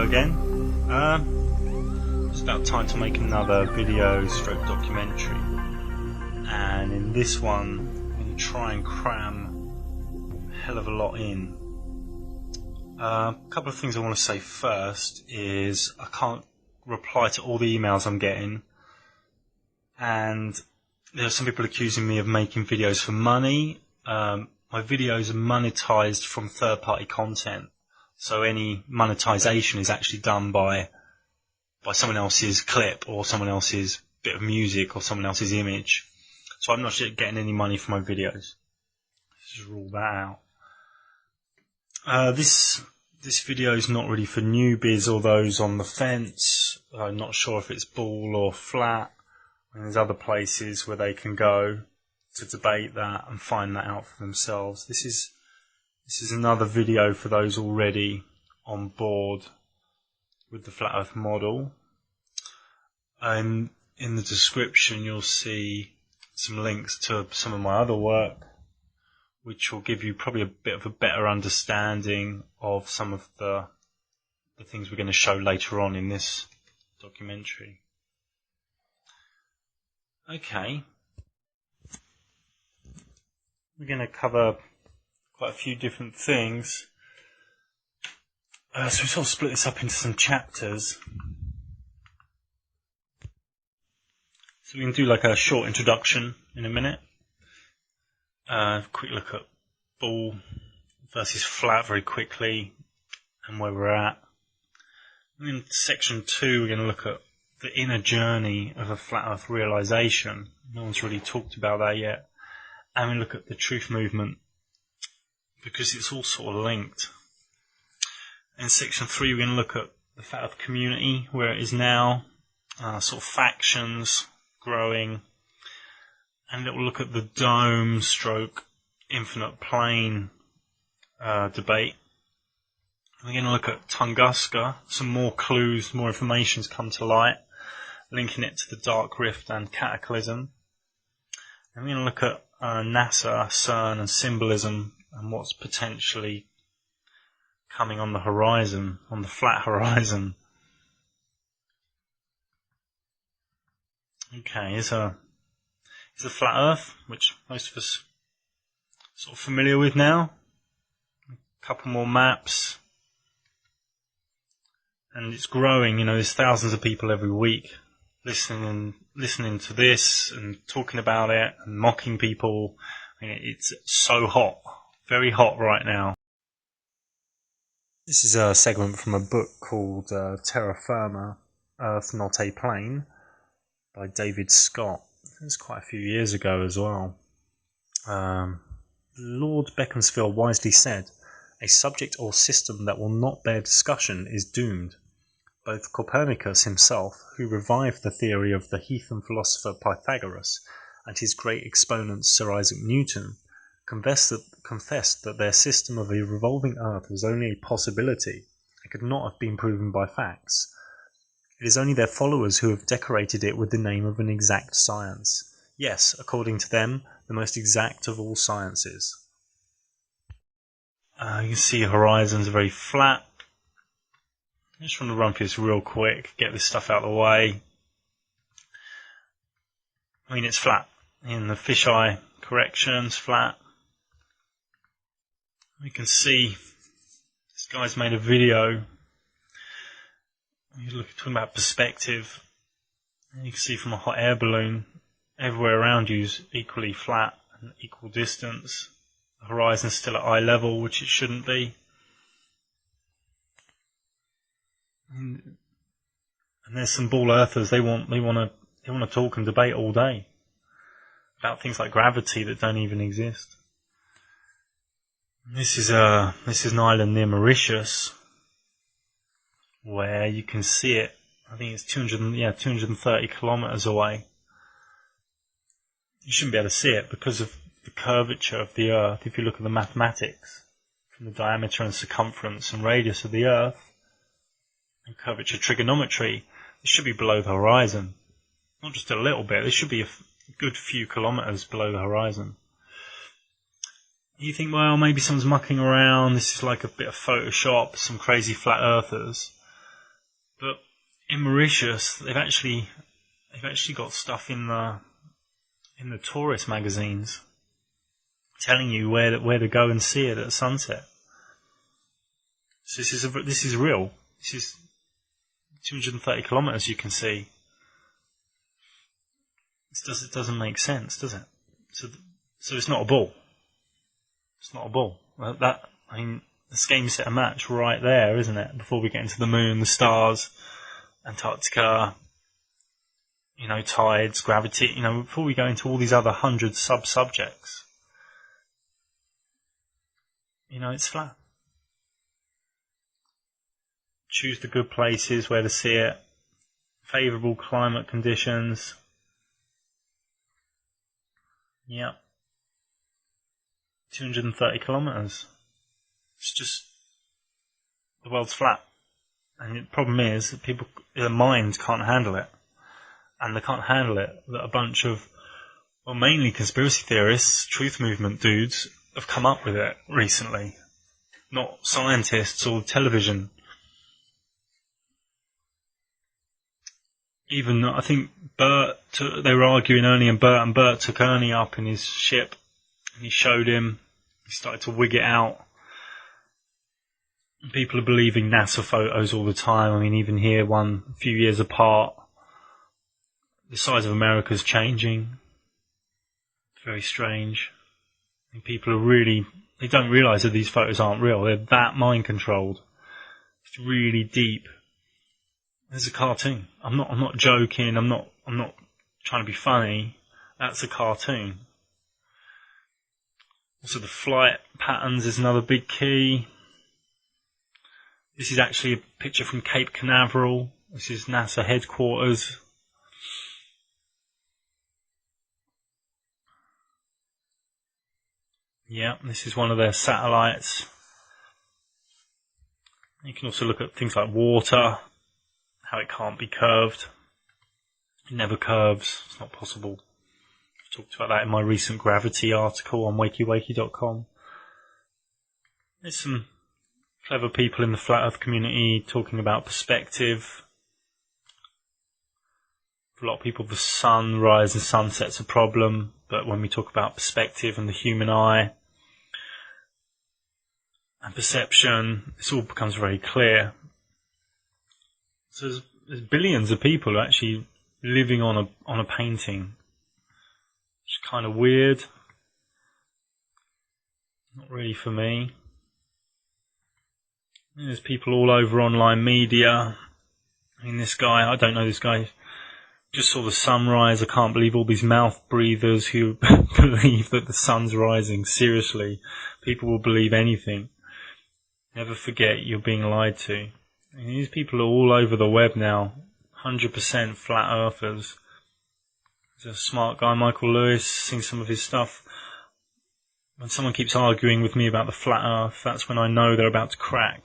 again. It's about time to make another video stroke documentary, and in this one I'm going to try and cram a hell of a lot in. A couple of things I want to say first is I can't reply to all the emails I'm getting, and there are some people accusing me of making videos for money. My videos are monetized from third-party content, so any monetization is actually done by someone else's clip or someone else's bit of music or someone else's image. So I'm not getting any money for my videos. Let's just rule that out. This video is not really for newbies or those on the fence. I'm not sure if it's ball or flat. And there's other places where they can go to debate that and find that out for themselves. This is another video for those already on board with the flat earth model. And in the description you'll see some links to some of my other work, which will give you probably a bit of a better understanding of some of the things we're going to show later on in this documentary. Okay. We're going to cover quite a few different things. So we sort of split this up into some chapters. So we can do like a short introduction in a minute. Quick look at ball versus flat very quickly and where we're at. And in section 2 we're going to look at the inner journey of a flat earth realization. No one's really talked about that yet. And we look at the truth movement, because it's all sort of linked. In section 3 we're going to look at the flat earth community, where it is now, sort of factions growing, and it will look at the dome stroke infinite plane debate. We're going to look at Tunguska, some more clues, more information's come to light, linking it to the dark rift and cataclysm. And we're going to look at NASA, CERN and symbolism and what's potentially coming on the horizon, on the flat horizon. Okay, here's a flat earth, which most of us are sort of familiar with now. A couple more maps. And it's growing, there's thousands of people every week listening to this and talking about it and mocking people. I mean, it's so hot, very hot right now. This is a segment from a book called Terra Firma, Earth Not a Plane, by David Scott. It was quite a few years ago as well. Lord Beaconsfield wisely said, "A subject or system that will not bear discussion is doomed." Both Copernicus himself, who revived the theory of the heathen philosopher Pythagoras, and his great exponent Sir Isaac Newton, confessed that their system of a revolving earth was only a possibility and could not have been proven by facts. It is only their followers who have decorated it with the name of an exact science. Yes, according to them, the most exact of all sciences. You can see horizons are very flat. I just want to run through this real quick, get this stuff out of the way. I mean, it's flat. In the fisheye corrections, flat. You can see this guy's made a video. You're talking about perspective. And you can see from a hot air balloon, everywhere around you is equally flat and equal distance. The horizon's still at eye level, which it shouldn't be. And there's some ball earthers. They want to talk and debate all day about things like gravity that don't even exist. This is an island near Mauritius where you can see it. I think it's 230 kilometers away. You shouldn't be able to see it because of the curvature of the Earth. If you look at the mathematics from the diameter and circumference and radius of the Earth, and curvature trigonometry, it should be below the horizon. Not just a little bit, it should be a good few kilometers below the horizon. You think, well, maybe someone's mucking around, this is like a bit of Photoshop, some crazy flat earthers. But in Mauritius, they've actually got stuff in the tourist magazines telling you where to go and see it at sunset. So this is real. This is 230 kilometers. You can see. It doesn't make sense, does it? So it's not a ball. It's not a ball. This game set a match right there, isn't it? Before we get into the moon, the stars, Antarctica, tides, gravity, before we go into all these other 100 sub-subjects, it's flat. Choose the good places where to see it, favourable climate conditions. Yeah. 230 kilometres. It's just, the world's flat. And the problem is that their minds can't handle it. And they can't handle it that a bunch of, mainly conspiracy theorists, truth movement dudes, have come up with it recently. Not scientists or television. Even, I think, they were arguing Ernie and Bert took Ernie up in his ship, and he showed him, he started to wig it out. And people are believing NASA photos all the time. Even here, one a few years apart, the size of America's changing. Very strange. And people are they don't realise that these photos aren't real. They're that mind controlled. It's really deep. There's a cartoon. I'm not joking. I'm not trying to be funny. That's a cartoon. Also, the flight patterns is another big key. This is actually a picture from Cape Canaveral. This is NASA headquarters. Yeah, this is one of their satellites. You can also look at things like water, how it can't be curved. It never curves. It's not possible. I've talked about that in my recent gravity article on wayki.com. There's some clever people in the flat earth community talking about perspective. For a lot of people, the sunrise and sunset's a problem, but when we talk about perspective and the human eye and perception, this all becomes very clear. So there's billions of people who are actually living on a painting. It's kind of weird. Not really for me. There's people all over online media. This guy, I don't know this guy, just saw the sunrise. I can't believe all these mouth breathers who believe that the sun's rising. Seriously, people will believe anything. Never forget you're being lied to. These people are all over the web now. 100% flat earthers. There's a smart guy, Michael Lewis, seen some of his stuff. When someone keeps arguing with me about the flat earth, that's when I know they're about to crack.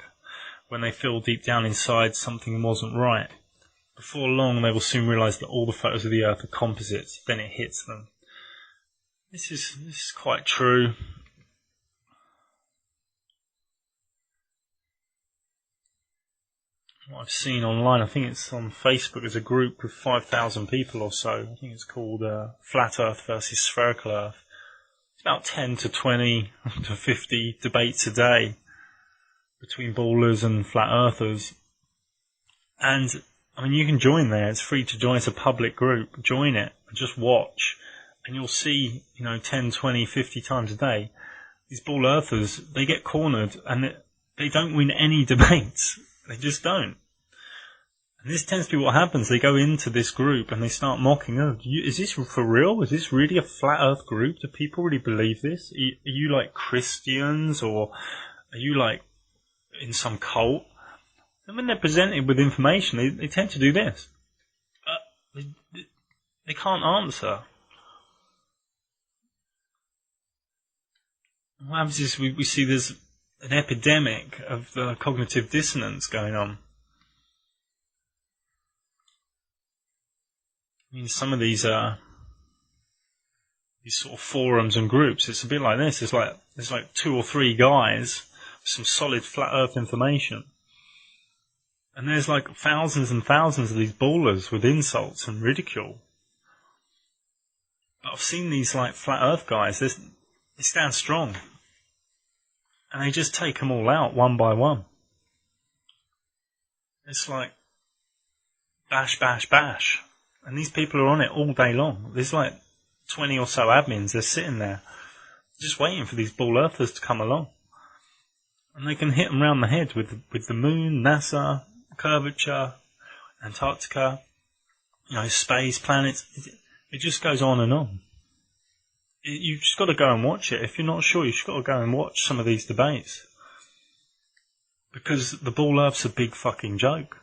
When they feel deep down inside something wasn't right. Before long, they will soon realise that all the photos of the earth are composites. Then it hits them. This is quite true. What I've seen online, I think it's on Facebook, there's a group with 5,000 people or so. I think it's called Flat Earth versus Spherical Earth. It's about 10 to 20 to 50 debates a day between ballers and flat earthers. And, you can join there. It's free to join. It's a public group. Join it and just watch. And you'll see, 10, 20, 50 times a day, these ball earthers, they get cornered and they don't win any debates. They just don't. And this tends to be what happens. They go into this group and they start mocking, is this for real? Is this really a flat earth group? Do people really believe this? Are you like Christians, or are you like in some cult? And when they're presented with information, they tend to do this. They can't answer. What happens is we see there's an epidemic of cognitive dissonance going on. Some of these sort of forums and groups, it's a bit like this. There's like 2 or 3 guys with some solid flat earth information. And there's like thousands and thousands of these ballers with insults and ridicule. But I've seen these like flat earth guys, they stand strong. And they just take them all out one by one. It's like bash, bash, bash. And these people are on it all day long. There's like 20 or so admins, they're sitting there just waiting for these ball earthers to come along. And they can hit them round the head with the moon, NASA, curvature, Antarctica, space, planets. It just goes on and on. You've just got to go and watch it. If you're not sure, you've just got to go and watch some of these debates. Because the ball earth's a big fucking joke.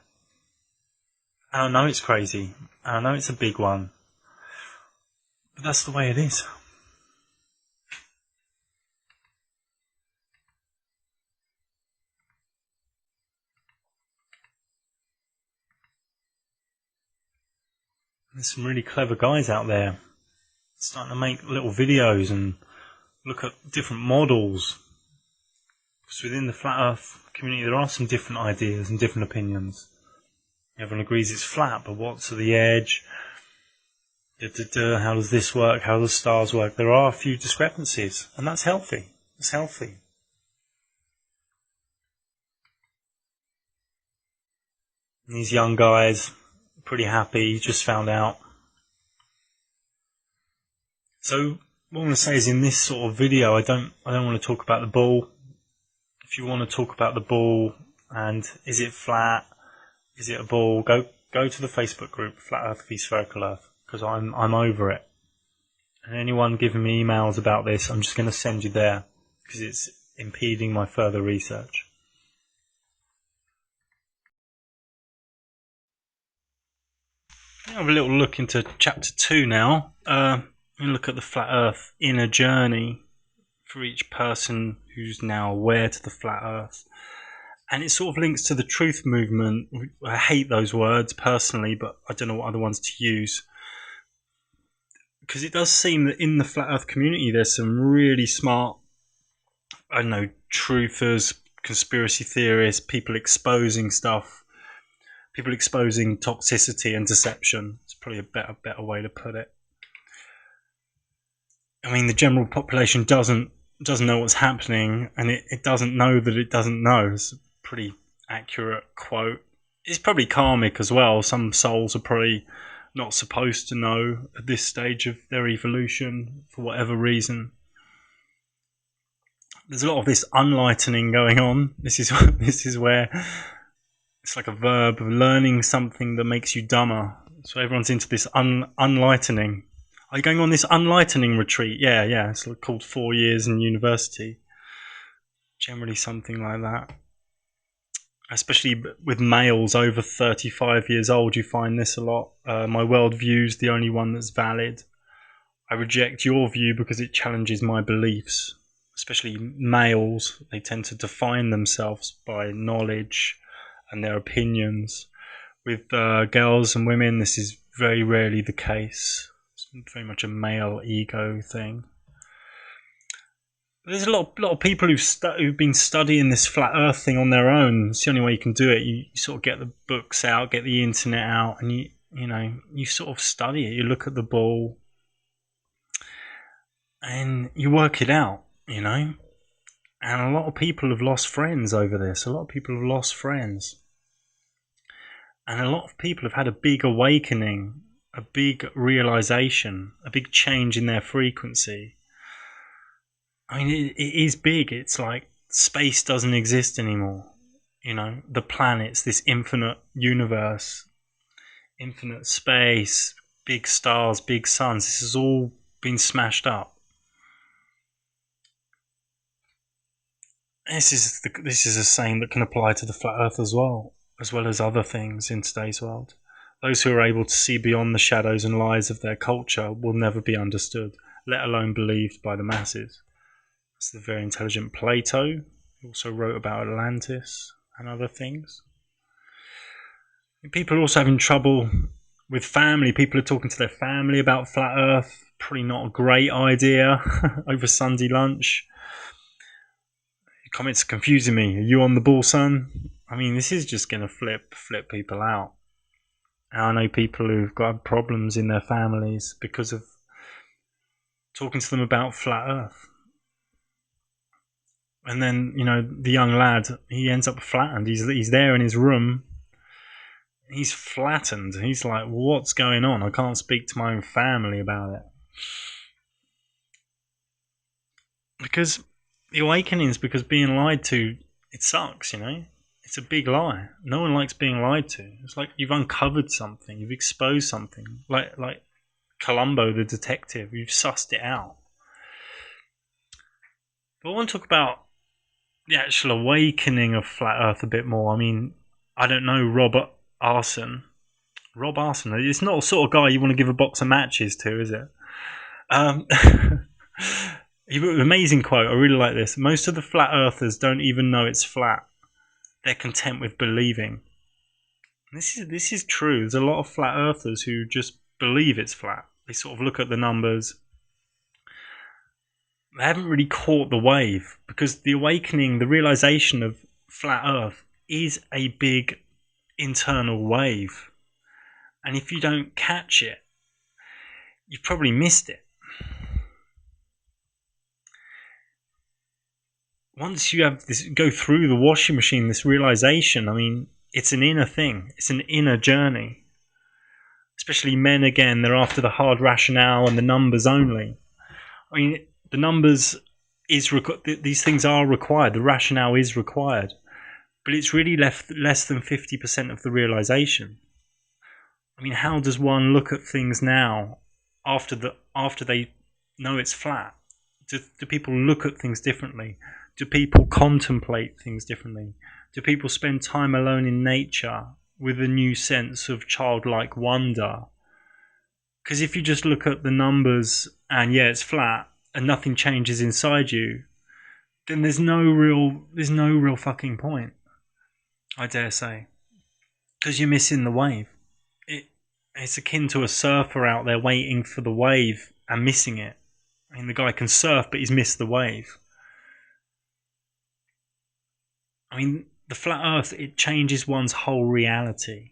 And I know it's crazy. And I know it's a big one. But that's the way it is. There's some really clever guys out there starting to make little videos and look at different models. Because within the flat earth community there are some different ideas and different opinions. Everyone agrees it's flat, but what's at the edge? How does this work? How do the stars work? There are a few discrepancies, and that's healthy. It's healthy. And these young guys, pretty happy, just found out. So what I want to say is, in this sort of video, I don't want to talk about the ball. If you want to talk about the ball and is it flat, is it a ball, go to the Facebook group Flat Earth v Spherical Earth, because I'm over it. And anyone giving me emails about this, I'm just going to send you there because it's impeding my further research. I'll have a little look into chapter 2 now. And look at the flat earth inner journey for each person who's now aware to the flat earth. And it sort of links to the truth movement. I hate those words personally, but I don't know what other ones to use. Because it does seem that in the flat earth community there's some really smart, truthers, conspiracy theorists, people exposing stuff, people exposing toxicity and deception. It's probably a better way to put it. I mean, the general population doesn't know what's happening, and it doesn't know that it doesn't know. It's a pretty accurate quote. It's probably karmic as well. Some souls are probably not supposed to know at this stage of their evolution for whatever reason. There's a lot of this unlightening going on. This is where it's like a verb of learning something that makes you dumber. So everyone's into this unlightening. Are you going on this unlightening retreat? Yeah. It's called 4 years in university. Generally something like that. Especially with males over 35 years old, you find this a lot. My worldview's the only one that's valid. I reject your view because it challenges my beliefs. Especially males, they tend to define themselves by knowledge and their opinions. With girls and women, this is very rarely the case. It's very much a male ego thing. But there's a lot of people who've been studying this flat earth thing on their own. It's the only way you can do it. You sort of get the books out, get the internet out, and you sort of study it. You look at the ball and you work it out, And a lot of people have lost friends over this. A lot of people have lost friends. And a lot of people have had a big awakening, a big realization, a big change in their frequency. I mean, it is big. It's like space doesn't exist anymore. The planets, this infinite universe, infinite space, big stars, big suns. This has all been smashed up. This is a saying that can apply to the flat earth as well as other things in today's world. Those who are able to see beyond the shadows and lies of their culture will never be understood, let alone believed by the masses. It's the very intelligent Plato, who also wrote about Atlantis and other things. People are also having trouble with family. People are talking to their family about flat earth. Probably not a great idea over Sunday lunch. Comments are confusing me. Are you on the ball, son? I mean, this is just going to flip people out. And I know people who've got problems in their families because of talking to them about flat Earth. And then, you know, the young lad, he ends up flattened. He's there in his room. He's flattened. He's like, what's going on? I can't speak to my own family about it. Because the awakening is because being lied to, it sucks, you know? It's a big lie. No one likes being lied to. It's like you've uncovered something. You've exposed something. Like Columbo, the detective. You've sussed it out. But I want to talk about the actual awakening of flat Earth a bit more. I mean, I don't know Rob Arson. It's not the sort of guy you want to give a box of matches to, is it? Amazing quote. I really like this. Most of the flat earthers don't even know it's flat. They're content with believing. This is true. There's a lot of flat earthers who just believe it's flat. They sort of look at the numbers. They haven't really caught the wave, because the awakening, the realization of flat Earth is a big internal wave. And if you don't catch it, you've probably missed it. Once you have this, go through the washing machine, this realization, I mean, it's an inner thing. It's an inner journey. Especially men, again, they're after the hard rationale and the numbers only. I mean, the numbers these things are required. The rationale is required. But it's really left less than 50% of the realization. I mean, how does one look at things now after they know it's flat? Do people look at things differently? Do people contemplate things differently? Do people spend time alone in nature with a new sense of childlike wonder? Because if you just look at the numbers and yeah, it's flat and nothing changes inside you, then there's no real fucking point, I dare say. Because you're missing the wave. It's akin to a surfer out there waiting for the wave and missing it. I mean, the guy can surf, but he's missed the wave. I mean, the flat earth, it changes one's whole reality.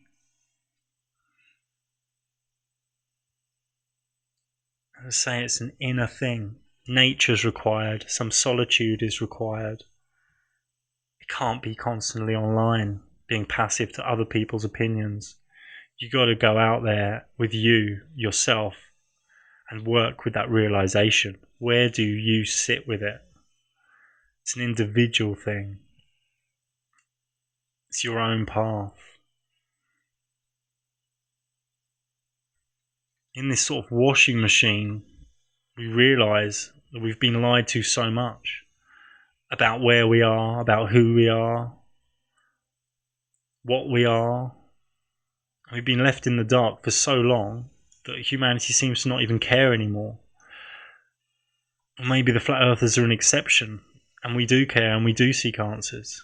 As I say, it's an inner thing. Nature's required. Some solitude is required. It can't be constantly online, being passive to other people's opinions. You got to go out there with yourself, and work with that realization. Where do you sit with it? It's an individual thing. It's your own path. In this sort of washing machine, we realize that we've been lied to so much about where we are, about who we are, what we are. We've been left in the dark for so long that humanity seems to not even care anymore. Or maybe the flat earthers are an exception, and we do care and we do seek answers.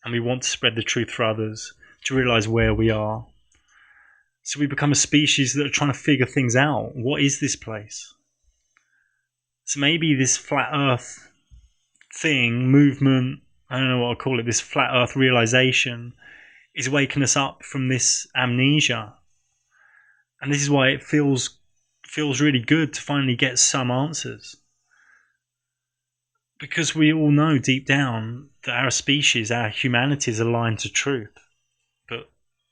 And we want to spread the truth for others, to realise where we are. So we become a species that are trying to figure things out. What is this place? So maybe this flat earth thing, movement, I don't know what I'll call it, this flat earth realisation is waking us up from this amnesia. And this is why it feels really good to finally get some answers. Because we all know deep down that our species, our humanity is aligned to truth. But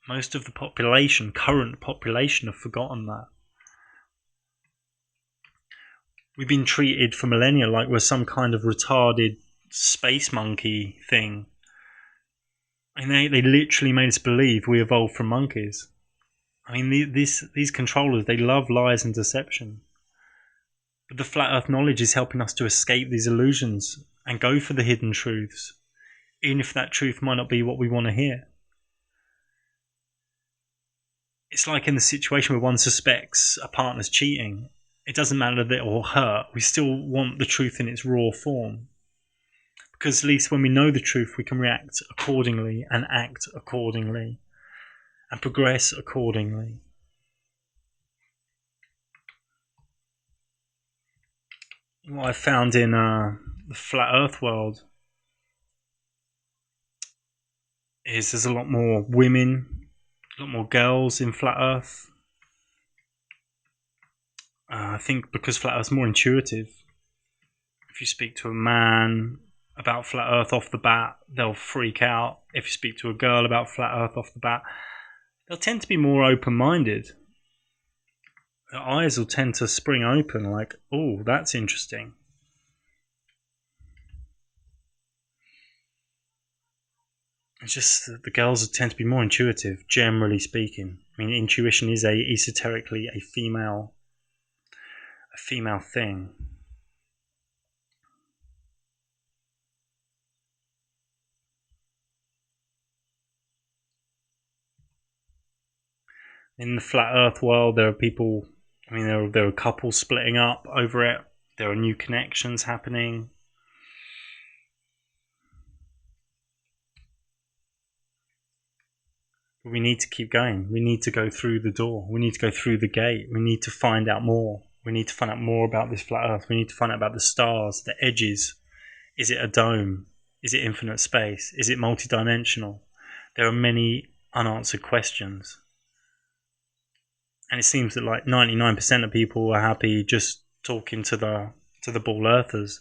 most of the population, current population, have forgotten that. We've been treated for millennia like we're some kind of retarded space monkey thing. And they literally made us believe we evolved from monkeys. I mean, these controllers, they love lies and deception. But the flat earth knowledge is helping us to escape these illusions and go for the hidden truths, even if that truth might not be what we want to hear. It's like in the situation where one suspects a partner's cheating. It doesn't matter that it will hurt. We still want the truth in its raw form. Because at least when we know the truth, we can react accordingly and act accordingly and progress accordingly. What I found in the flat earth world is there's a lot more women, a lot more girls in Flat Earth. I think because Flat Earth's more intuitive. If you speak to a man about Flat Earth off the bat, they'll freak out. If you speak to a girl about Flat Earth off the bat, they'll tend to be more open-minded. Their eyes will tend to spring open like, oh, that's interesting. It's just that the girls tend to be more intuitive, generally speaking. I mean, intuition is esoterically a female thing. In the Flat Earth world, there are people. I mean, there are couples splitting up over it. There are new connections happening. But we need to keep going. We need to go through the door. We need to go through the gate. We need to find out more. We need to find out more about this Flat Earth. We need to find out about the stars, the edges. Is it a dome? Is it infinite space? Is it multidimensional? There are many unanswered questions. And it seems that like 99% of people are happy just talking to the ball earthers.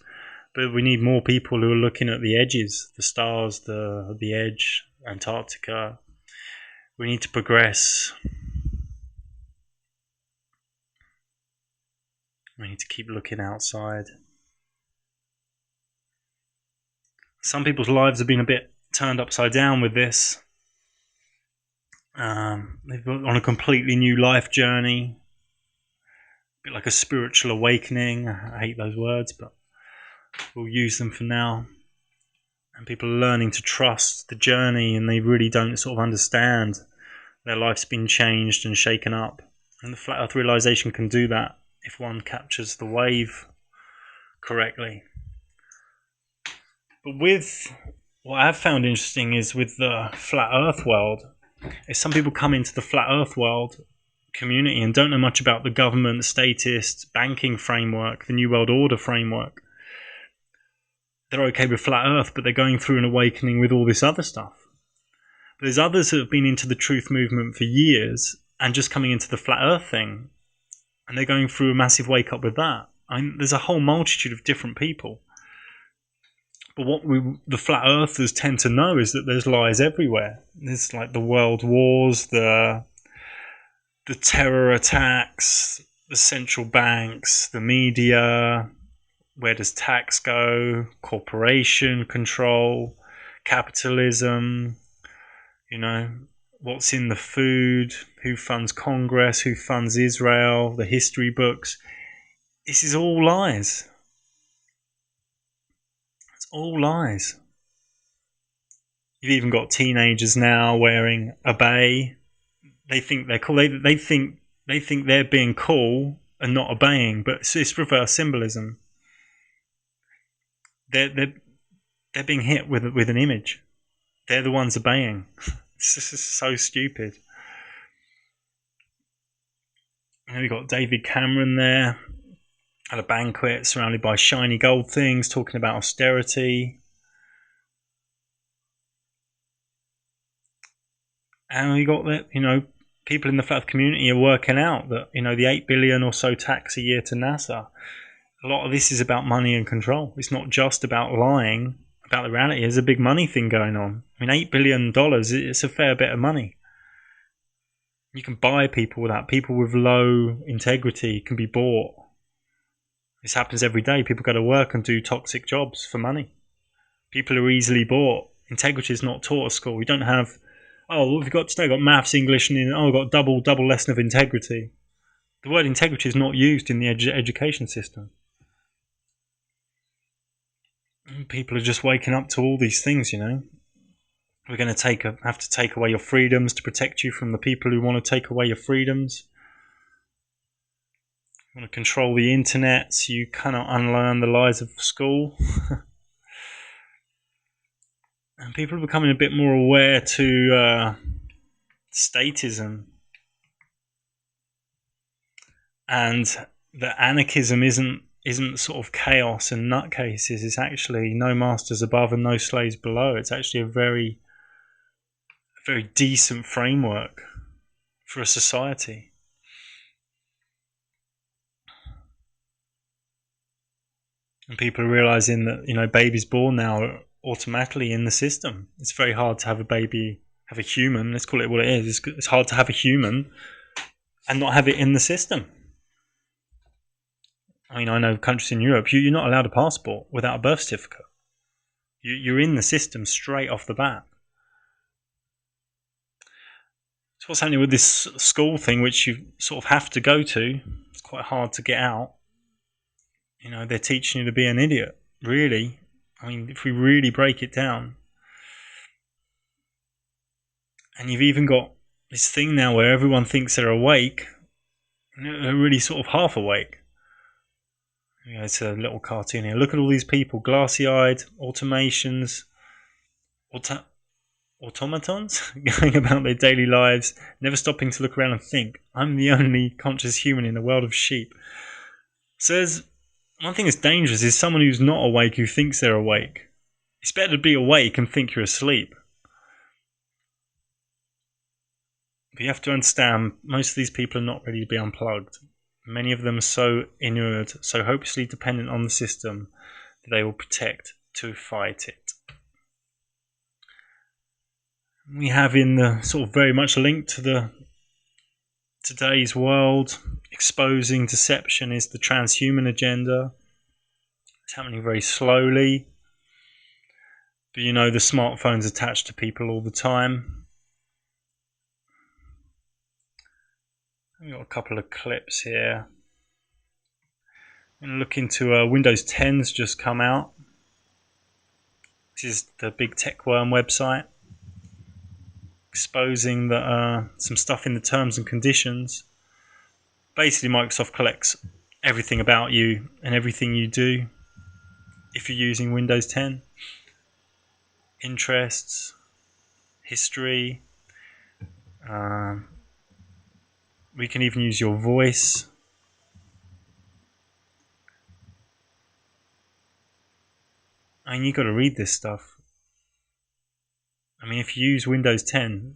But we need more people who are looking at the edges, the stars, the edge, Antarctica. We need to progress. We need to keep looking outside. Some people's lives have been a bit turned upside down with this. They've gone on a completely new life journey. A bit like a spiritual awakening. I hate those words, but we'll use them for now. And people are learning to trust the journey, and they really don't sort of understand their life's been changed and shaken up. And the Flat Earth realization can do that if one captures the wave correctly. But with what I've found interesting is with the Flat Earth world, is some people come into the Flat Earth world community and don't know much about the government, statist, banking framework, the New World Order framework. They're okay with Flat Earth, but they're going through an awakening with all this other stuff. But there's others that have been into the truth movement for years and just coming into the Flat Earth thing, and they're going through a massive wake up with that. I mean, there's a whole multitude of different people. But what the Flat Earthers tend to know is that there's lies everywhere. There's like the world wars, the terror attacks, the central banks, the media. Where does tax go? Corporation control, capitalism. You know, what's in the food? Who funds Congress? Who funds Israel? The history books. This is all lies. All lies. You've even got teenagers now wearing a bay. They think they're cool. They think they're being cool and not obeying, but it's reverse symbolism. They're being hit with an image. They're the ones obeying. This is so stupid. And we've got David Cameron there at a banquet surrounded by shiny gold things, talking about austerity. And we got that, people in the Flat Earth community are working out that, the 8 billion or so tax a year to NASA, a lot of this is about money and control. It's not just about lying about the reality. There's a big money thing going on. I mean, $8 billion, it's a fair bit of money. You can buy people with that. People with low integrity can be bought. This happens every day. People go to work and do toxic jobs for money. People are easily bought. Integrity is not taught at school. We don't have, what have we got today? We've got maths, English, and we've got double lesson of integrity. The word integrity is not used in the education system. People are just waking up to all these things, We're going to have to take away your freedoms to protect you from the people who want to take away your freedoms. You want to control the internet so you cannot unlearn the lies of school. And people are becoming a bit more aware to statism. And that anarchism isn't sort of chaos and nutcases. It's actually no masters above and no slaves below. It's actually a very very decent framework for a society. And people are realizing that, babies born now are automatically in the system. It's very hard to have a baby, have a human, let's call it what it is. It's hard to have a human and not have it in the system. I mean, I know countries in Europe, you're not allowed a passport without a birth certificate. You're in the system straight off the bat. So what's happening with this school thing, which you sort of have to go to, it's quite hard to get out. They're teaching you to be an idiot, really. I mean, if we really break it down. And you've even got this thing now where everyone thinks they're awake, and they're really sort of half awake. It's a little cartoon here. Look at all these people, glassy-eyed, automations, automatons, going about their daily lives, never stopping to look around and think. I'm the only conscious human in a world of sheep. So one thing that's dangerous is someone who's not awake who thinks they're awake. It's better to be awake and think you're asleep. But you have to understand, most of these people are not ready to be unplugged. Many of them are so inured, so hopelessly dependent on the system that they will protect to fight it. We have in the sort of very much linked to today's world, exposing deception is the transhuman agenda. It's happening very slowly. But the smartphone's attached to people all the time. I've got a couple of clips here. I'm going to look into Windows 10's just come out. This is the Big Tech Worm website, exposing that some stuff in the terms and conditions. Basically, Microsoft collects everything about you and everything you do if you're using Windows 10. Interests, history. We can even use your voice. I mean, you've got to read this stuff. I mean, if you use Windows 10,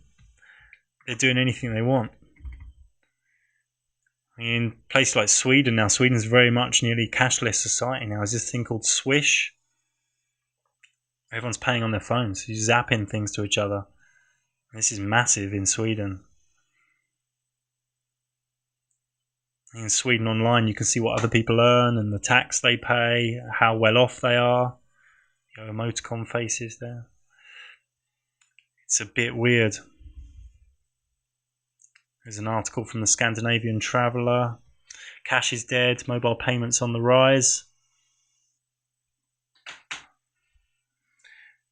they're doing anything they want. I mean, in places like Sweden now, Sweden's very much nearly cashless society now. There's this thing called Swish. Everyone's paying on their phones. You're zapping things to each other. This is massive in Sweden. In Sweden online, you can see what other people earn and the tax they pay, how well off they are. Emoticon faces there. It's a bit weird. There's an article from the Scandinavian Traveller. Cash is dead, mobile payments on the rise.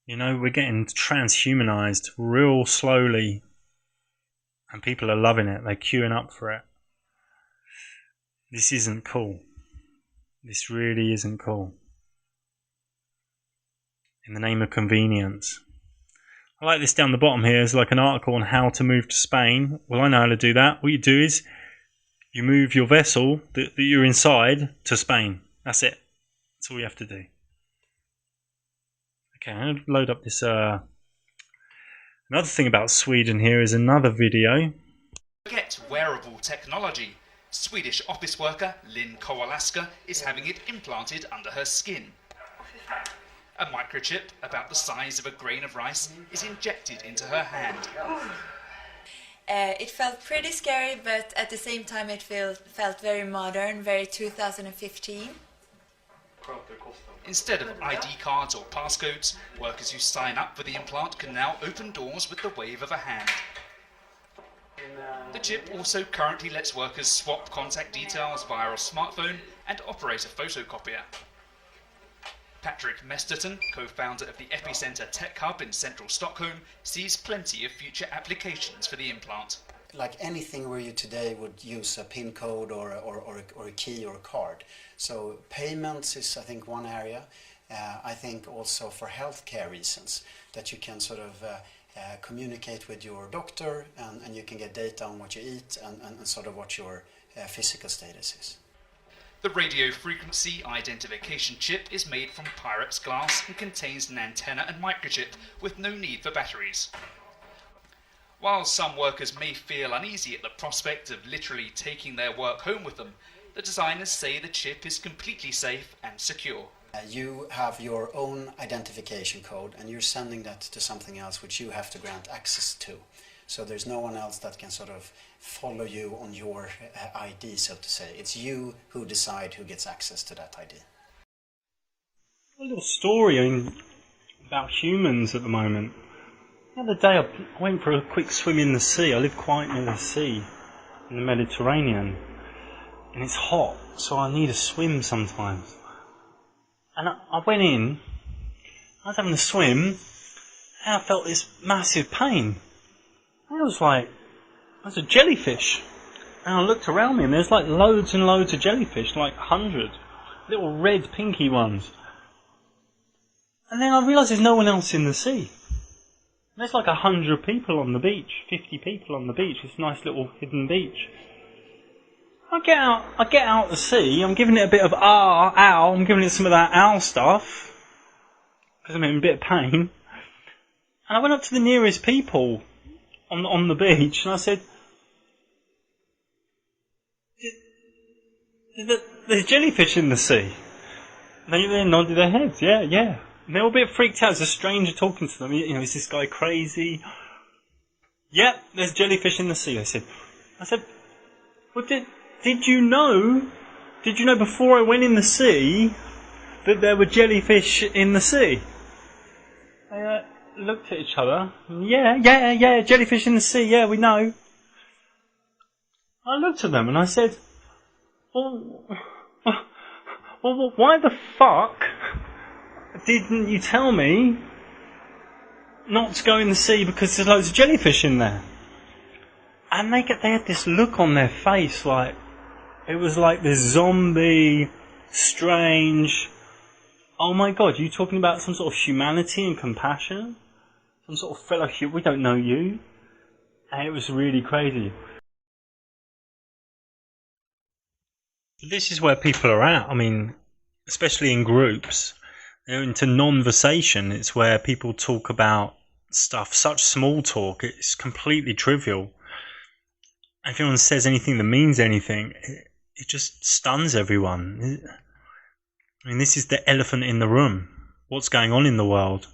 We're getting transhumanized real slowly. And people are loving it. They're queuing up for it. This isn't cool. This really isn't cool. In the name of convenience. I like this down the bottom here. It's like an article on how to move to Spain. Well, I know how to do that. What you do is you move your vessel that you're inside to Spain. That's it. That's all you have to do. Okay, I'm going to load up this. Another thing about Sweden here is another video. Forget wearable technology. Swedish office worker Lynn Kowalaska is having it implanted under her skin. A microchip about the size of a grain of rice is injected into her hand. It felt pretty scary, but at the same time it felt very modern, very 2015. Instead of ID cards or passcodes, workers who sign up for the implant can now open doors with the wave of a hand. The chip also currently lets workers swap contact details via a smartphone and operate a photocopier. Patrick Mesterton, co-founder of the Epicenter Tech Hub in central Stockholm, sees plenty of future applications for the implant. Like anything where you today would use a PIN code or a key or a card. So payments is, I think, one area. I think also for healthcare reasons, that you can sort of communicate with your doctor and you can get data on what you eat and sort of what your physical status is. The radio frequency identification chip is made from Pyrex glass and contains an antenna and microchip with no need for batteries. While some workers may feel uneasy at the prospect of literally taking their work home with them, the designers say the chip is completely safe and secure. You have your own identification code and you're sending that to something else which you have to grant access to. So there's no one else that can sort of follow you on your ID, so to say. It's you who decide who gets access to that ID. A little story about humans at the moment. The other day I went for a quick swim in the sea. I live quite near the sea in the Mediterranean, and it's hot, so I need a swim sometimes. And I went in, I was having a swim, and I felt this massive pain. And I was like, there's a jellyfish. And I looked around me and there's like loads and loads of jellyfish, like 100. Little red pinky ones. And then I realised there's no one else in the sea. There's like 100 people on the beach, 50 people on the beach. It's a nice little hidden beach. I get out the sea, I'm giving it a bit of ow, I'm giving it some of that ow stuff, because I'm in a bit of pain. And I went up to the nearest people on the beach and I said, there's jellyfish in the sea. And they nodded their heads, yeah. And they were a bit freaked out. There's a stranger talking to them. You know, is this guy crazy? Yep, there's jellyfish in the sea, I said. Well, did you know before I went in the sea that there were jellyfish in the sea? They looked at each other. Yeah, jellyfish in the sea, yeah, we know. I looked at them and I said, well, why the fuck didn't you tell me not to go in the sea because there's loads of jellyfish in there? And they had this look on their face, like it was like this zombie, strange. Oh my God, you talking about some sort of humanity and compassion, some sort of fellowship? We don't know you, and it was really crazy. This is where people are at. I mean, especially in groups, into non-versation. It's where people talk about stuff, such small talk. It's completely trivial. If anyone says anything that means anything, it just stuns everyone. I mean, this is the elephant in the room. What's going on in the world?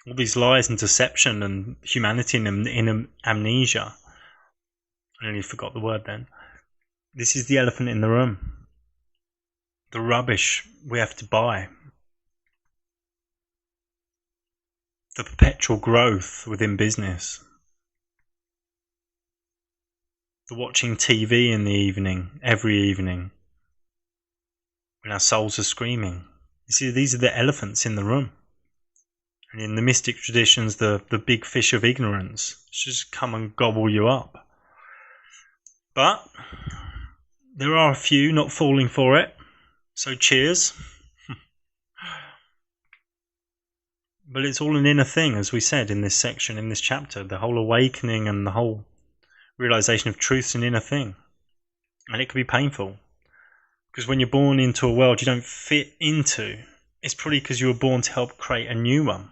All these lies and deception and humanity in amnesia. I nearly forgot the word then. This is the elephant in the room. The rubbish we have to buy. The perpetual growth within business. The watching TV in the evening, every evening, when our souls are screaming. You see, these are the elephants in the room. And in the mystic traditions, the big fish of ignorance just come and gobble you up. But there are a few not falling for it, so cheers. But it's all an inner thing, as we said in this section, in this chapter. The whole awakening and the whole realization of truth's an inner thing. And it can be painful. Because when you're born into a world you don't fit into, it's probably because you were born to help create a new one.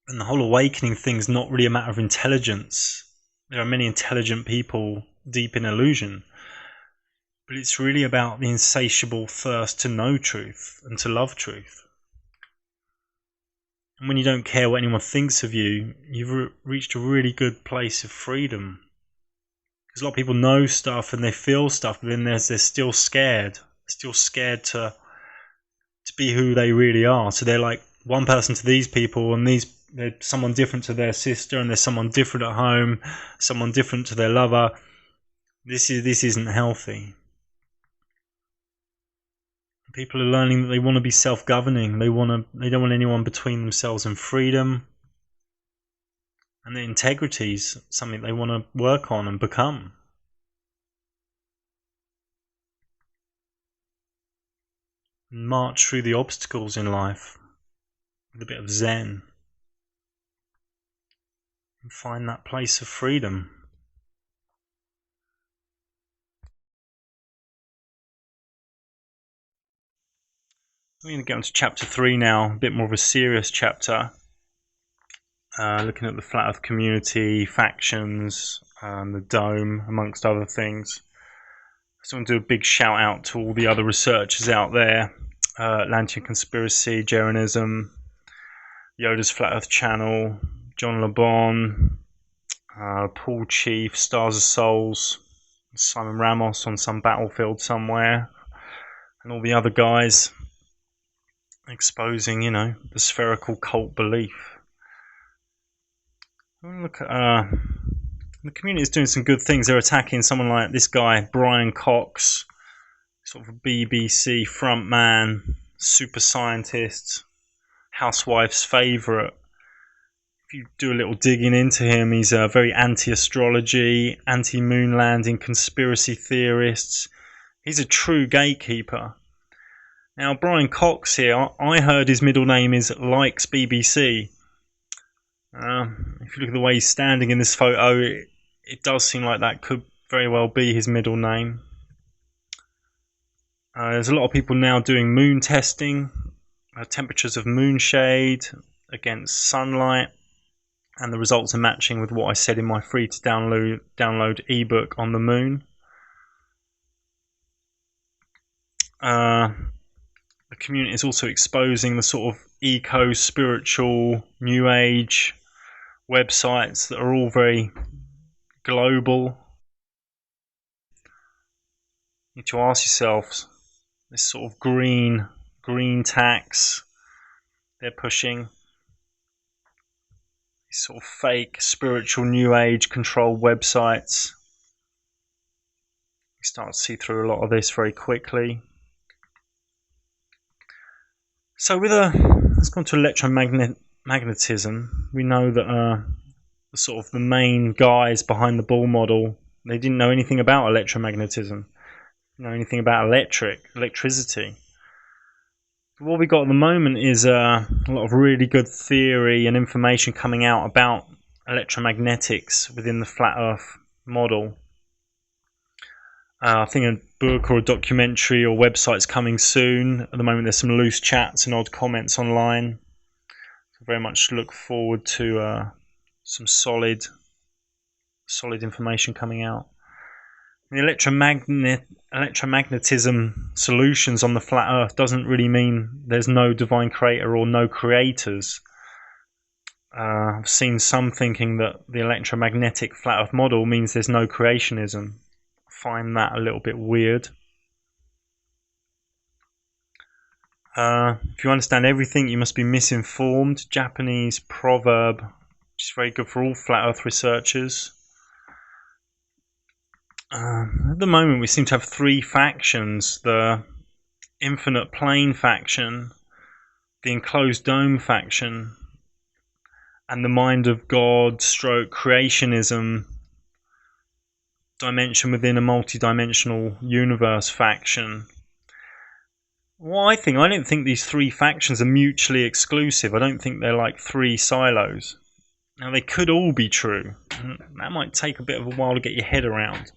And the whole awakening thing's not really a matter of intelligence. There are many intelligent people deep in illusion. But it's really about the insatiable thirst to know truth and to love truth. And when you don't care what anyone thinks of you, you've reached a really good place of freedom. Because a lot of people know stuff and they feel stuff, but then they're still scared. Still scared to be who they really are. So they're like one person to these people, and they're someone different to their sister, and there's someone different at home, someone different to their lover. This isn't healthy. People are learning that they want to be self-governing. They don't want anyone between themselves and freedom. And their integrity is something they want to work on and become. And march through the obstacles in life with a bit of zen. And find that place of freedom. We're going to get on to chapter 3 now, a bit more of a serious chapter. looking at the Flat Earth community, factions, the Dome, amongst other things. I just want to do a big shout out to all the other researchers out there. Atlantean Conspiracy, Jeranism, Yoda's Flat Earth Channel, John LeBon, Paul Chief, Stars of Souls, Simon Ramos on some battlefield somewhere, and all the other guys exposing, the spherical cult belief. Look at the community is doing some good things. They're attacking someone like this guy, Brian Cox, sort of a BBC front man, super scientist, housewife's favourite. If you do a little digging into him, he's very anti-astrology, anti-moon landing, conspiracy theorists. He's a true gatekeeper. Now, Brian Cox here, I heard his middle name is Likes BBC. If you look at the way he's standing in this photo, it does seem like that could very well be his middle name. There's a lot of people now doing moon testing, temperatures of moonshade against sunlight, and the results are matching with what I said in my free to download ebook on the moon. The community is also exposing the sort of eco-spiritual, new age websites that are all very global. You need to ask yourselves, this sort of green tax they're pushing, these sort of fake spiritual new age controlled websites. You start to see through a lot of this very quickly. So let's go on to electromagnetism. We know that the sort of the main guys behind the Ball model, they didn't know anything about electromagnetism, know anything about electricity. What we got at the moment is a lot of really good theory and information coming out about electromagnetics within the Flat Earth model. I think a book or a documentary or website's coming soon. At the moment there's some loose chats and odd comments online. So very much look forward to some solid information coming out. The electromagnetism solutions on the Flat Earth doesn't really mean there's no divine creator or no creators. I've seen some thinking that the electromagnetic Flat Earth model means there's no creationism. Find that a little bit weird. If you understand everything, you must be misinformed. Japanese proverb, which is very good for all Flat Earth researchers. At the moment, we seem to have three factions: the Infinite Plane faction, the Enclosed Dome faction, and the Mind of God / creationism dimension within a multi-dimensional universe faction. Well, I don't think these three factions are mutually exclusive. I don't think they're like three silos. Now, they could all be true. That might take a bit of a while to get your head around.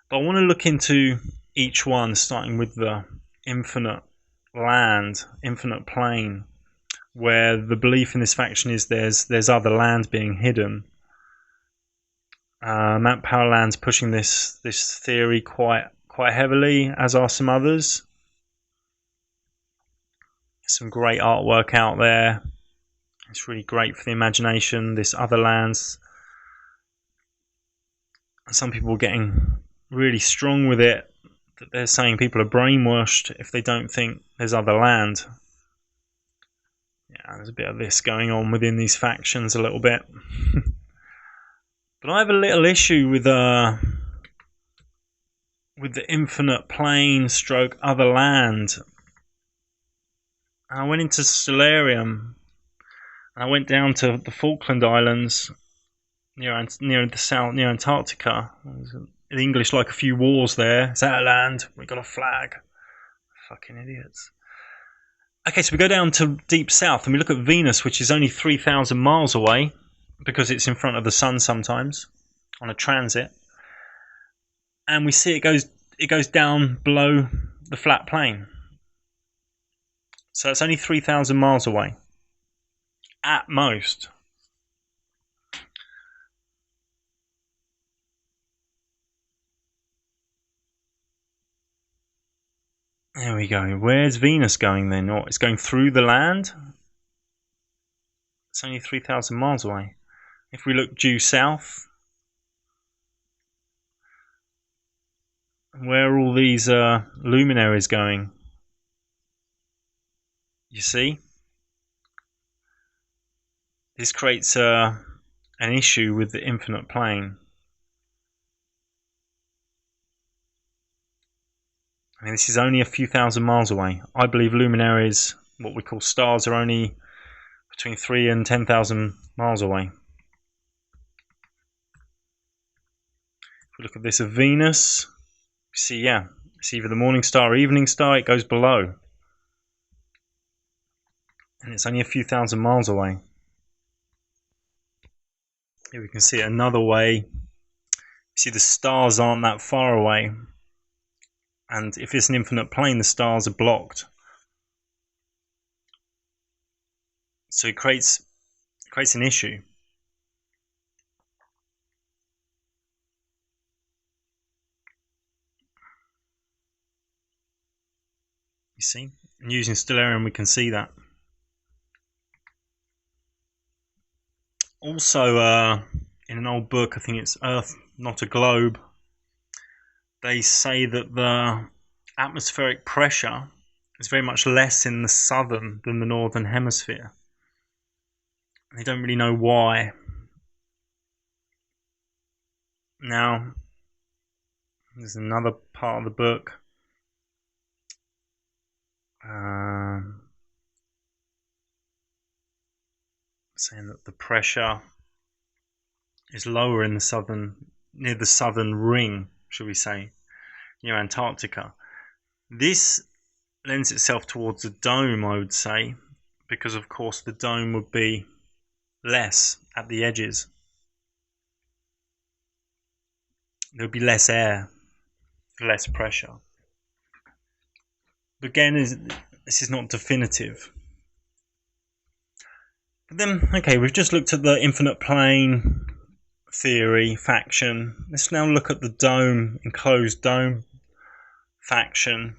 But I want to look into each one, starting with the infinite plane, where the belief in this faction is there's other land being hidden. Matt Powerland's pushing this theory quite heavily, as are some others. Some great artwork out there. It's really great for the imagination, this other lands. And some people are getting really strong with it, that they're saying people are brainwashed if they don't think there's other land. Yeah, there's a bit of this going on within these factions a little bit. But I have a little issue with the infinite plane / other land. I went into Stellarium and I went down to the Falkland Islands near Antarctica. In English, like a few wars there. It's our land. We got a flag. Fucking idiots. Okay, so we go down to deep south and we look at Venus, which is only 3,000 miles away because it's in front of the sun sometimes on a transit. And we see it goes down below the flat plane. So it's only 3,000 miles away. At most. There we go. Where's Venus going then? Or it's going through the land? It's only 3,000 miles away. If we look due south, where are all these luminaries going? You see? This creates an issue with the infinite plane. I mean, this is only a few thousand miles away. I believe luminaries, what we call stars, are only between 3 and 10,000 miles away. If we look at this of Venus, we see, yeah, it's either the morning star or evening star, it goes below. And it's only a few thousand miles away. Here we can see it another way. You see the stars aren't that far away. And if it's an infinite plane, the stars are blocked. So it creates an issue. You see? And using stellarium we can see that. Also, in an old book, I think it's Earth, Not a Globe, they say that the atmospheric pressure is very much less in the southern than the northern hemisphere. They don't really know why. Now, there's another part of the book saying that the pressure is lower in the southern, near the southern ring, shall we say, near Antarctica. This lends itself towards a dome, I would say, because of course the dome would be less at the edges. There would be less air, less pressure. But again, this is not definitive. But then, okay, we've just looked at the infinite plane theory faction. Let's now look at the dome, enclosed dome faction,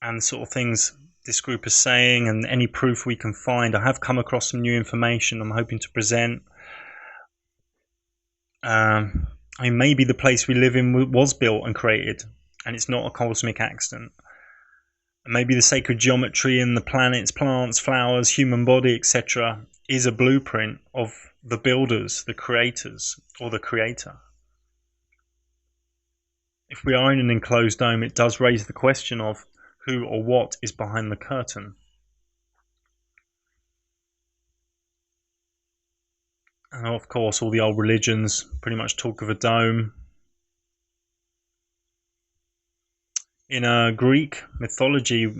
and the sort of things this group is saying and any proof we can find. I have come across some new information I'm hoping to present. I mean, maybe the place we live in was built and created and it's not a cosmic accident. Maybe the sacred geometry in the planets, plants, flowers, human body, etc. is a blueprint of the builders, the creators, or the creator. If we are in an enclosed dome, it does raise the question of who or what is behind the curtain. And of course, all the old religions pretty much talk of a dome. In Greek mythology,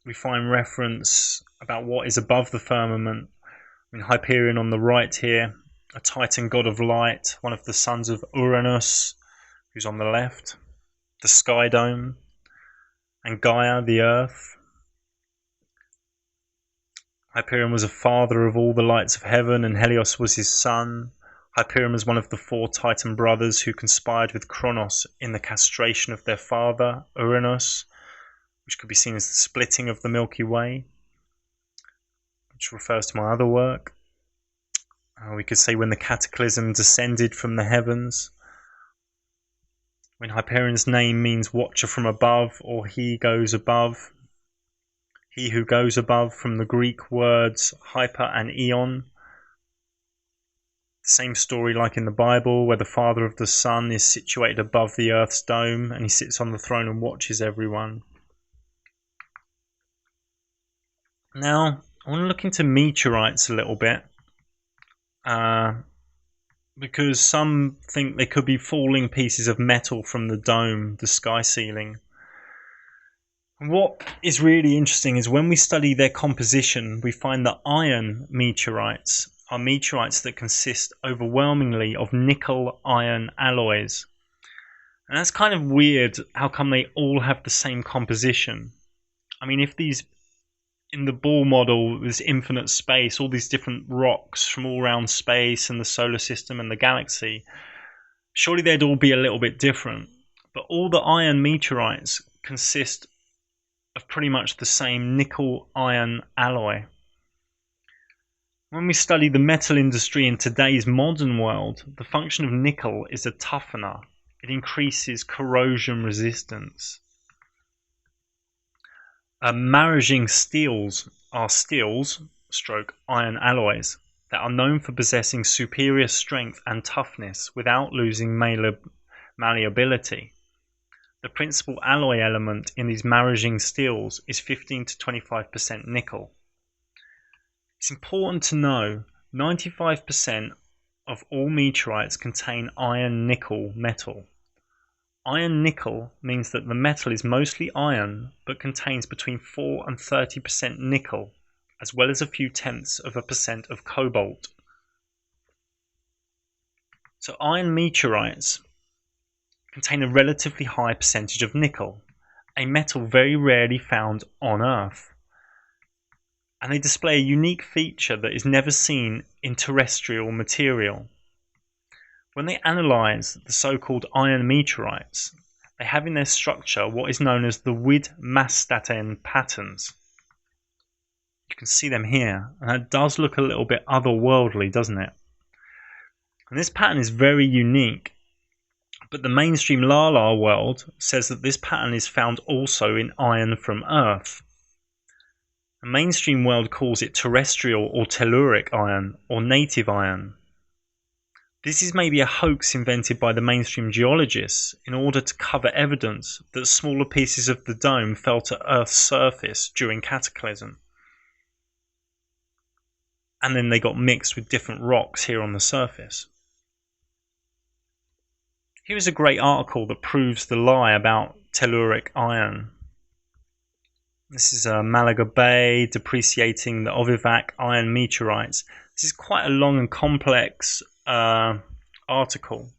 we find reference about what is above the firmament. I mean, Hyperion on the right here, a Titan god of light, one of the sons of Uranus, who's on the left, the sky dome, and Gaia, the earth. Hyperion was a father of all the lights of heaven, and Helios was his son. Hyperion was one of the 4 Titan brothers who conspired with Kronos in the castration of their father, Uranus, which could be seen as the splitting of the Milky Way, which refers to my other work. We could say when the cataclysm descended from the heavens, when Hyperion's name means watcher from above, or he goes above, he who goes above, from the Greek words hyper and eon. The same story like in the Bible, where the father of the sun is situated above the earth's dome and he sits on the throne and watches everyone. Now, I want to look into meteorites a little bit, because some think they could be falling pieces of metal from the dome, the sky ceiling. And what is really interesting is when we study their composition, we find that iron meteorites are meteorites that consist overwhelmingly of nickel-iron alloys. And that's kind of weird. How come they all have the same composition? I mean, if these, in the Ball model, this infinite space, all these different rocks from all around space and the solar system and the galaxy, surely they'd all be a little bit different. But all the iron meteorites consist of pretty much the same nickel-iron alloy. When we study the metal industry in today's modern world, the function of nickel is a toughener. It increases corrosion resistance. Maraging steels are steels/iron alloys that are known for possessing superior strength and toughness without losing malleability. The principal alloy element in these maraging steels is 15 to 25% nickel. It's important to know 95% of all meteorites contain iron-nickel metal. Iron-nickel means that the metal is mostly iron but contains between 4 and 30% nickel, as well as a few tenths of a percent of cobalt. So iron meteorites contain a relatively high percentage of nickel, a metal very rarely found on Earth. And they display a unique feature that is never seen in terrestrial material. When they analyze the so-called iron meteorites, they have in their structure what is known as the Widmanstätten patterns. You can see them here, and that does look a little bit otherworldly, doesn't it? And this pattern is very unique, but the mainstream La-La world says that this pattern is found also in iron from Earth. The mainstream world calls it terrestrial or telluric iron or native iron. This is maybe a hoax invented by the mainstream geologists in order to cover evidence that smaller pieces of the dome fell to Earth's surface during cataclysm. And then they got mixed with different rocks here on the surface. Here is a great article that proves the lie about telluric iron. This is Malaga Bay depreciating the Ovivac iron meteorites. This is quite a long and complex article.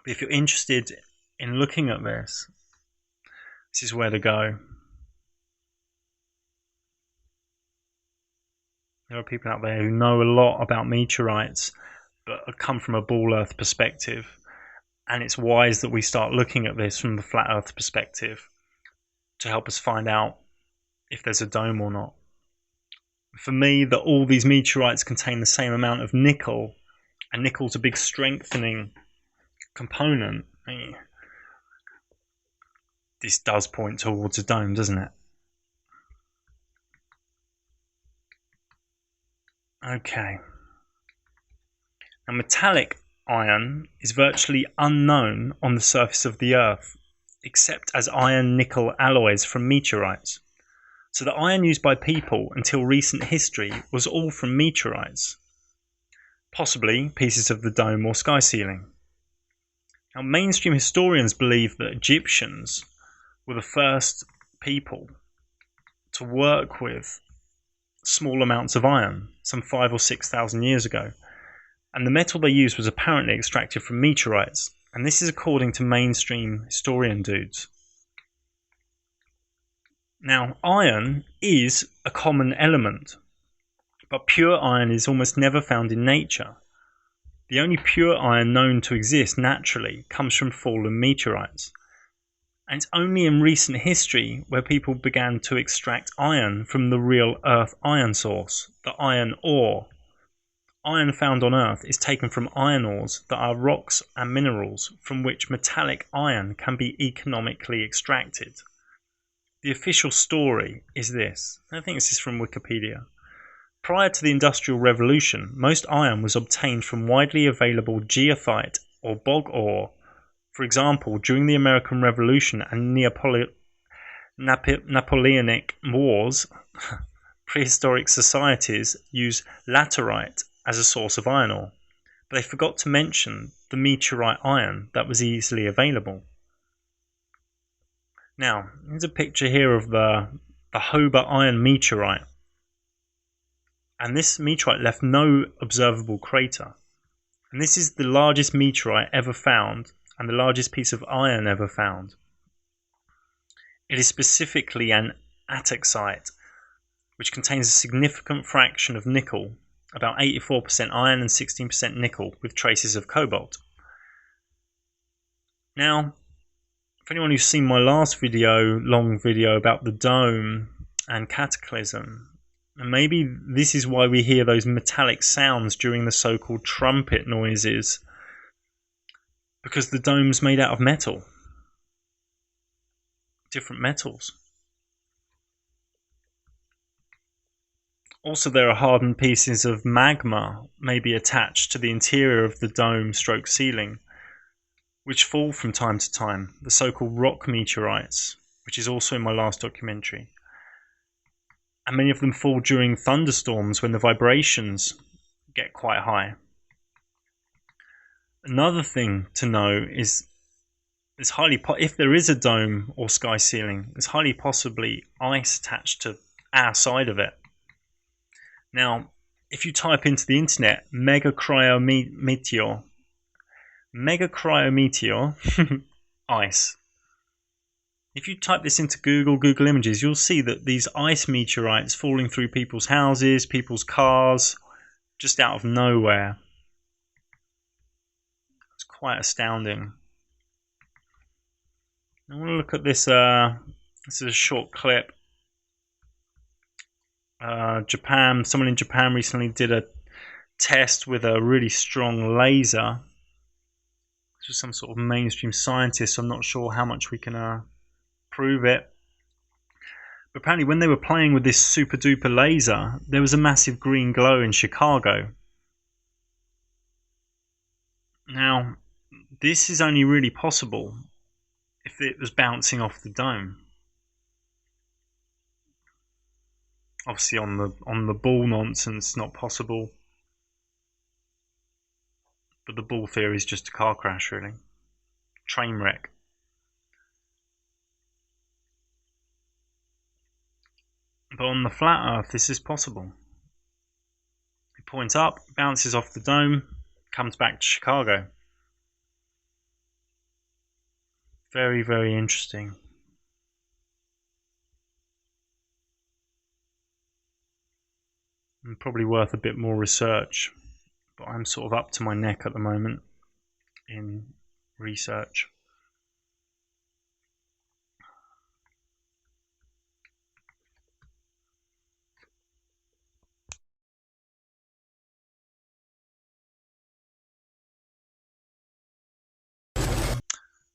But if you're interested in looking at this, this is where to go. There are people out there who know a lot about meteorites, but come from a ball Earth perspective. And it's wise that we start looking at this from the flat Earth perspective to help us find out if there's a dome or not. For me, that all these meteorites contain the same amount of nickel, and nickel's a big strengthening component. This does point towards a dome, doesn't it? Okay. Now, metallic iron is virtually unknown on the surface of the Earth, except as iron-nickel alloys from meteorites. So the iron used by people until recent history was all from meteorites, possibly pieces of the dome or sky ceiling. Now, mainstream historians believe that Egyptians were the first people to work with small amounts of iron, some 5,000 or 6,000 years ago, and the metal they used was apparently extracted from meteorites. And this is according to mainstream historian dudes. Now, iron is a common element, but pure iron is almost never found in nature. The only pure iron known to exist naturally comes from fallen meteorites. And it's only in recent history where people began to extract iron from the real Earth iron source, the iron ore. Iron found on Earth is taken from iron ores that are rocks and minerals from which metallic iron can be economically extracted. The official story is this. I think this is from Wikipedia. Prior to the Industrial Revolution, most iron was obtained from widely available geothite or bog ore. For example, during the American Revolution and Napoleonic Wars, prehistoric societies used laterite as a source of iron ore, but they forgot to mention the meteorite iron that was easily available. Now, here's a picture here of the Hobart iron meteorite. And this meteorite left no observable crater. And this is the largest meteorite ever found and the largest piece of iron ever found. It is specifically an ataxite, which contains a significant fraction of nickel, about 84% iron and 16% nickel, with traces of cobalt. Now, For anyone who's seen my last long video about the dome and cataclysm, and maybe this is why we hear those metallic sounds during the so-called trumpet noises, because the dome's made out of metal, different metals. Also, there are hardened pieces of magma maybe attached to the interior of the dome stroke ceiling, which fall from time to time, the so-called rock meteorites, which is also in my last documentary. And many of them fall during thunderstorms when the vibrations get quite high. Another thing to know is if there is a dome or sky ceiling, there's highly possibly ice attached to our side of it. Now, if you type into the internet megacriometeor, ice. If you type this into Google Images, you'll see that these ice meteorites falling through people's houses, people's cars, just out of nowhere. It's quite astounding. I want to look at this. This is a short clip. Japan. Someone in Japan recently did a test with a really strong laser. It's just some sort of mainstream scientist. So I'm not sure how much we can prove it. But apparently, when they were playing with this super duper laser, there was a massive green glow in Chicago. Now, this is only really possible if it was bouncing off the dome. Obviously, on the ball nonsense, not possible. But the ball theory is just a car crash, really. Train wreck. But on the flat Earth, this is possible. It points up, bounces off the dome, comes back to Chicago. Very, very interesting. And probably worth a bit more research. But I'm sort of up to my neck at the moment in research.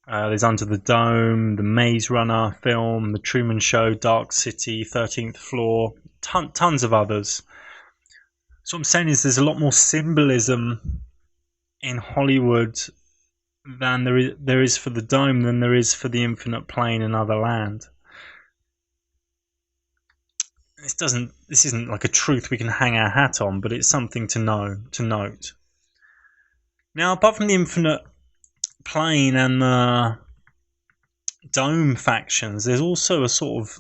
There's Under the Dome, the Maze Runner film, the Truman Show, Dark City, 13th Floor, tons of others. So what I'm saying is there's a lot more symbolism in Hollywood than there is for the dome than there is for the infinite plane and other land. This isn't like a truth we can hang our hat on, but it's something to note. Now, apart from the infinite plane and the dome factions, there's also a sort of,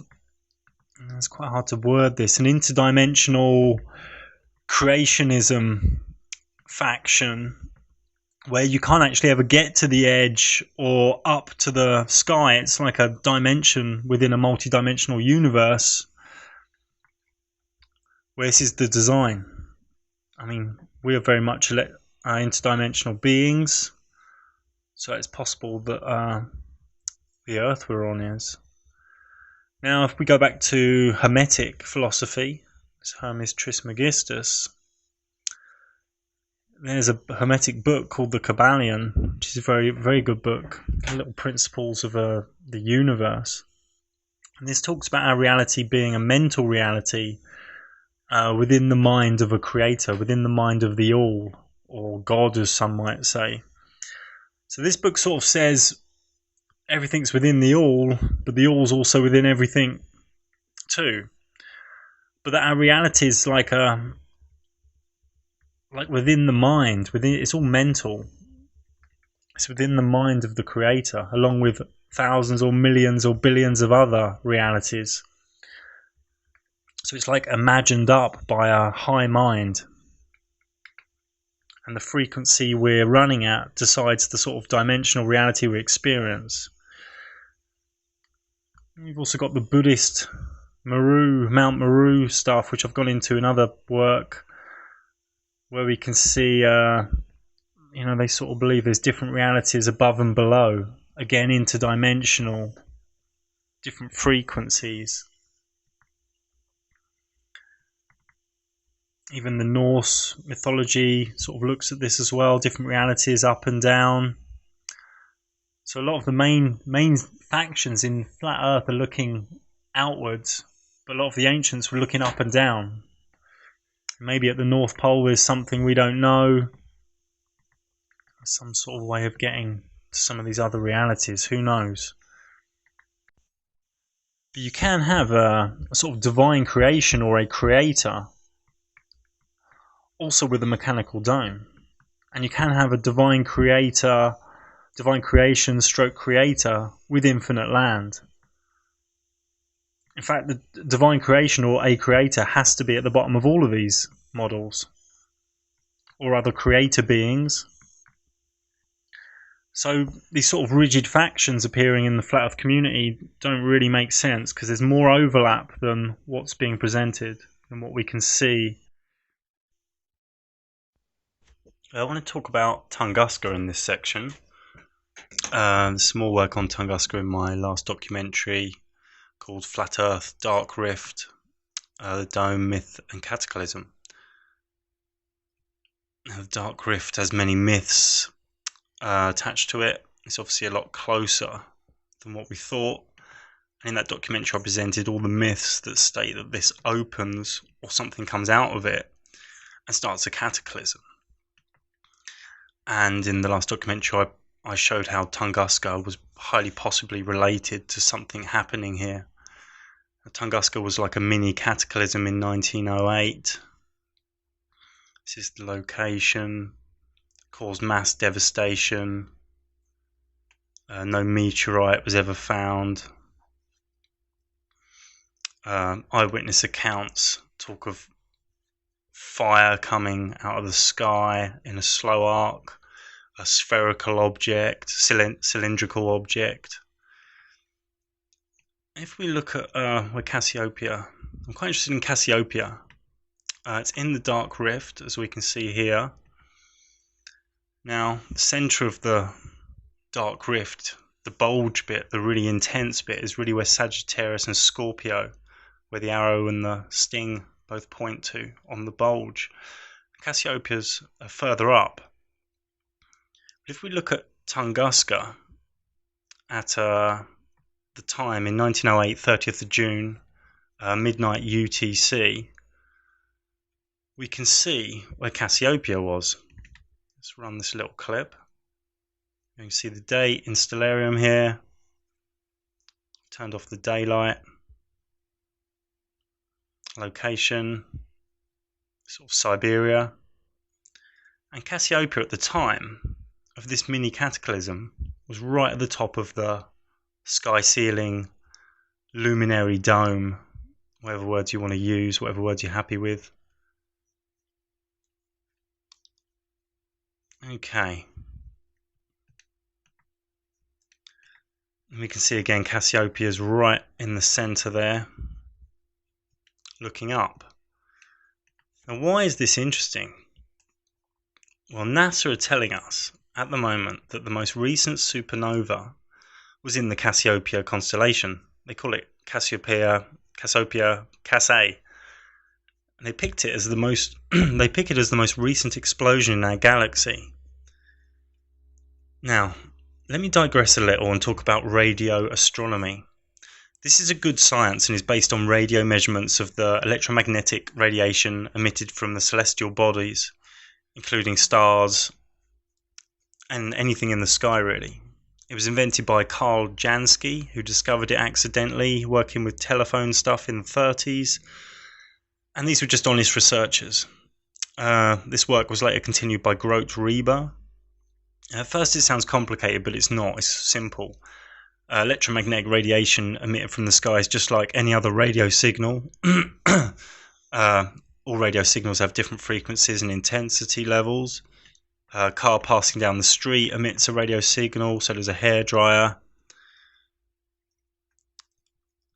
it's quite hard to word this, an interdimensional creationism faction where you can't actually ever get to the edge or up to the sky. It's like a dimension within a multi-dimensional universe where this is the design. I mean, we are very much interdimensional beings, so it's possible that the Earth we're on is. Now, if we go back to Hermetic philosophy, Hermes Trismegistus, there's a Hermetic book called the Kabbalion, which is a very, very good book, little principles of the universe. And this talks about our reality being a mental reality within the mind of a creator, within the mind of the all, or God, as some might say. So this book sort of says everything's within the all, but the all's also within everything too. But that our reality is like within the mind, it's all mental. It's within the mind of the creator, along with thousands or millions or billions of other realities. So it's like imagined up by a high mind. And the frequency we're running at decides the sort of dimensional reality we experience. We've also got the Buddhist Mount Meru stuff, which I've gone into in other work, where we can see, they sort of believe there's different realities above and below. again, interdimensional, different frequencies. Even the Norse mythology sort of looks at this as well, different realities up and down. So a lot of the main factions in Flat Earth are looking outwards, but a lot of the ancients were looking up and down. Maybe at the North Pole there's something we don't know, some sort of way of getting to some of these other realities, who knows. But you can have a sort of divine creation or a creator also with a mechanical dome. And you can have a divine creation stroke creator with infinite land. In fact, the divine creation or a creator has to be at the bottom of all of these models, or other creator beings. So these sort of rigid factions appearing in the Flat Earth community don't really make sense, because there's more overlap than what's being presented and what we can see. I want to talk about Tunguska in this section. There's some more work on Tunguska in my last documentary called Flat Earth, Dark Rift, the Dome, Myth and Cataclysm. Now, the Dark Rift has many myths attached to it. It's obviously a lot closer than what we thought. And in that documentary I presented all the myths that state that this opens or something comes out of it and starts a cataclysm. And in the last documentary I showed how Tunguska was highly possibly related to something happening here. Tunguska was like a mini cataclysm in 1908. This is the location. Caused mass devastation. No meteorite was ever found. Eyewitness accounts talk of fire coming out of the sky in a slow arc, a spherical object, cylindrical object. If we look at where Cassiopeia, I'm quite interested in Cassiopeia. It's in the Dark Rift, as we can see here. Now, the centre of the Dark Rift, the bulge bit, the really intense bit, is really where Sagittarius and Scorpio, where the arrow and the sting both point to on the bulge. Cassiopeia's further up. But if we look at Tunguska at the time in 1908, 30th of June, midnight UTC, we can see where Cassiopeia was. Let's run this little clip. You can see the date in Stellarium here. Turned off the daylight. Location, sort of Siberia. And Cassiopeia at the time of this mini cataclysm was right at the top of the sky ceiling, luminary dome, whatever words you want to use, whatever words you're happy with. Okay. And we can see again Cassiopeia's right in the centre there, looking up. Now, why is this interesting? Well, NASA are telling us at the moment that the most recent supernova was in the Cassiopeia constellation. They call it Cassiopeia, Cas A. And they picked it as the most they pick it as the most recent explosion in our galaxy. Now, let me digress a little and talk about radio astronomy. This is a good science and is based on radio measurements of the electromagnetic radiation emitted from the celestial bodies, including stars and anything in the sky, really. It was invented by Karl Jansky, who discovered it accidentally working with telephone stuff in the 30s. And these were just honest researchers. This work was later continued by Grote Reber. At first it sounds complicated, but it's not. It's simple. Electromagnetic radiation emitted from the sky is just like any other radio signal. All radio signals have different frequencies and intensity levels. A car passing down the street emits a radio signal, so does a hairdryer.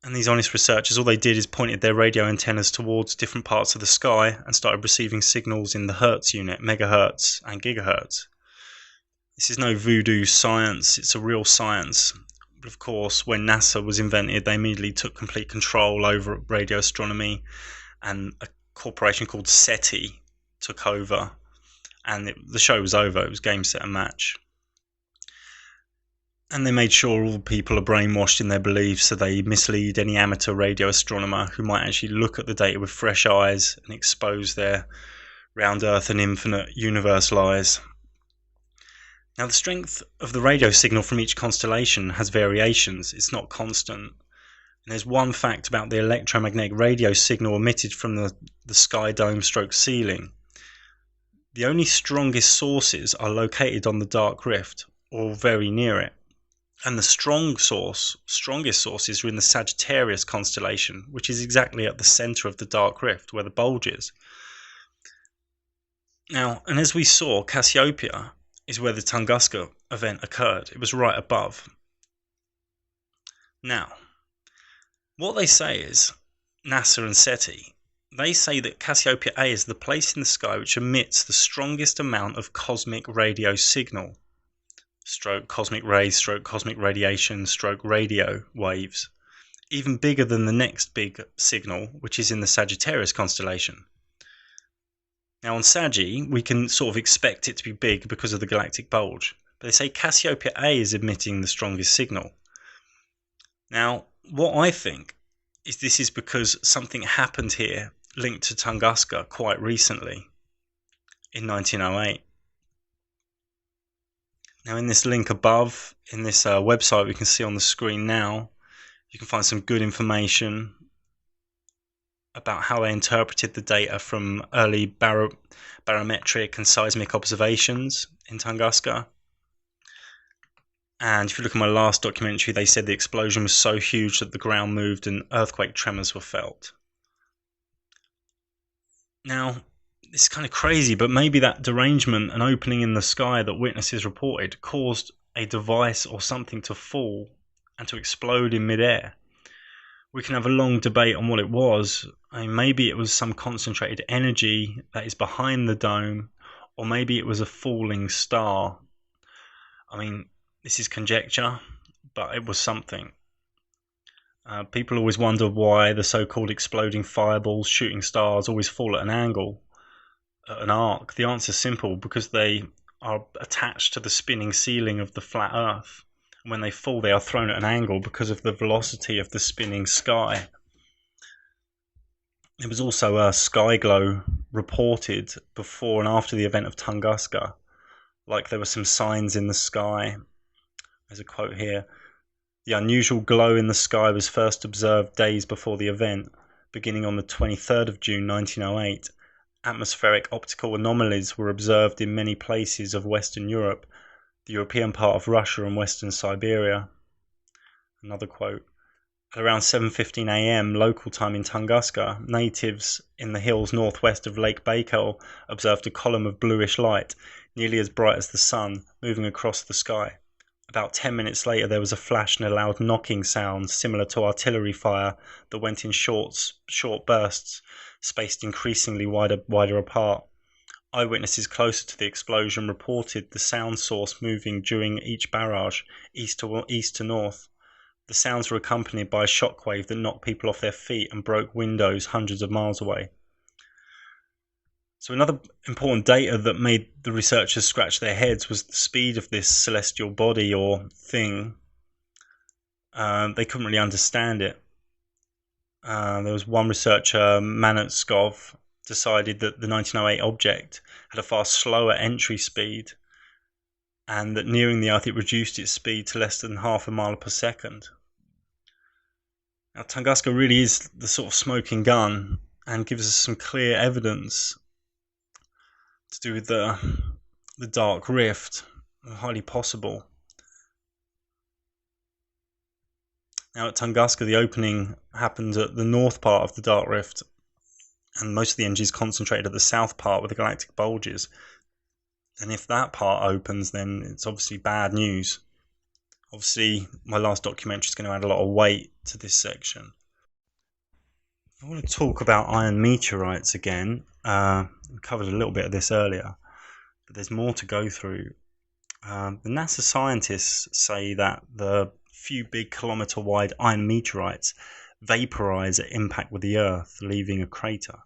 And these honest researchers, all they did is pointed their radio antennas towards different parts of the sky and started receiving signals in the hertz unit, megahertz and gigahertz. This is no voodoo science, it's a real science. But of course, when NASA was invented, they immediately took complete control over radio astronomy, and a corporation called SETI took over, and the show was over. It was game, set and match. And they made sure all people are brainwashed in their beliefs, so they mislead any amateur radio astronomer who might actually look at the data with fresh eyes and expose their round earth and infinite universe lies. Now, the strength of the radio signal from each constellation has variations. It's not constant. And there's one fact about the electromagnetic radio signal emitted from the sky dome stroke ceiling. The only strongest sources are located on the dark rift, or very near it. And the strongest sources are in the Sagittarius constellation, which is exactly at the centre of the dark rift, where the bulge is. Now, and as we saw, Cassiopeia is where the Tunguska event occurred. It was right above. Now, what they say is, NASA and SETI, they say that Cassiopeia A is the place in the sky which emits the strongest amount of cosmic radio signal, stroke cosmic rays, stroke cosmic radiation, stroke radio waves, even bigger than the next big signal, which is in the Sagittarius constellation. Now on Saggy, we can sort of expect it to be big because of the galactic bulge, but they say Cassiopeia A is emitting the strongest signal. Now, what I think is this is because something happened here linked to Tunguska quite recently, in 1908. Now in this link above, in this website we can see on the screen now, you can find some good information about how they interpreted the data from early barometric and seismic observations in Tunguska. And if you look at my last documentary, they said the explosion was so huge that the ground moved and earthquake tremors were felt. Now, it's kind of crazy, but maybe that derangement and opening in the sky that witnesses reported caused a device or something to fall and to explode in midair. We can have a long debate on what it was. I mean, maybe it was some concentrated energy that is behind the dome, or maybe it was a falling star. I mean, this is conjecture, but it was something. People always wonder why the so-called exploding fireballs, shooting stars, always fall at an angle, at an arc. The answer is simple, because they are attached to the spinning ceiling of the flat Earth. When they fall, they are thrown at an angle because of the velocity of the spinning sky. There was also a sky glow reported before and after the event of Tunguska. Like there were some signs in the sky. There's a quote here. The unusual glow in the sky was first observed days before the event, beginning on the 23rd of June 1908. Atmospheric optical anomalies were observed in many places of Western Europe, the European part of Russia and Western Siberia. Another quote. At around 7:15 a.m. local time in Tunguska, natives in the hills northwest of Lake Baikal observed a column of bluish light, nearly as bright as the sun, moving across the sky. About 10 minutes later there was a flash and a loud knocking sound similar to artillery fire that went in short bursts, spaced increasingly wider apart. Eyewitnesses closer to the explosion reported the sound source moving during each barrage, east to north. The sounds were accompanied by a shockwave that knocked people off their feet and broke windows hundreds of miles away. So another important data that made the researchers scratch their heads was the speed of this celestial body or thing. They couldn't really understand it. There was one researcher, Manetskov, decided that the 1908 object had a far slower entry speed, and that nearing the Earth it reduced its speed to less than half a mile per second. Now Tunguska really is the sort of smoking gun and gives us some clear evidence to do with the dark rift, highly possible. Now at Tunguska the opening happened at the north part of the dark rift, and most of the energy is concentrated at the south part where the galactic bulge is. And if that part opens, then it's obviously bad news. Obviously, my last documentary is going to add a lot of weight to this section. I want to talk about iron meteorites again. We covered a little bit of this earlier, but there's more to go through. The NASA scientists say that the few big kilometre-wide iron meteorites vaporize at impact with the Earth, leaving a crater.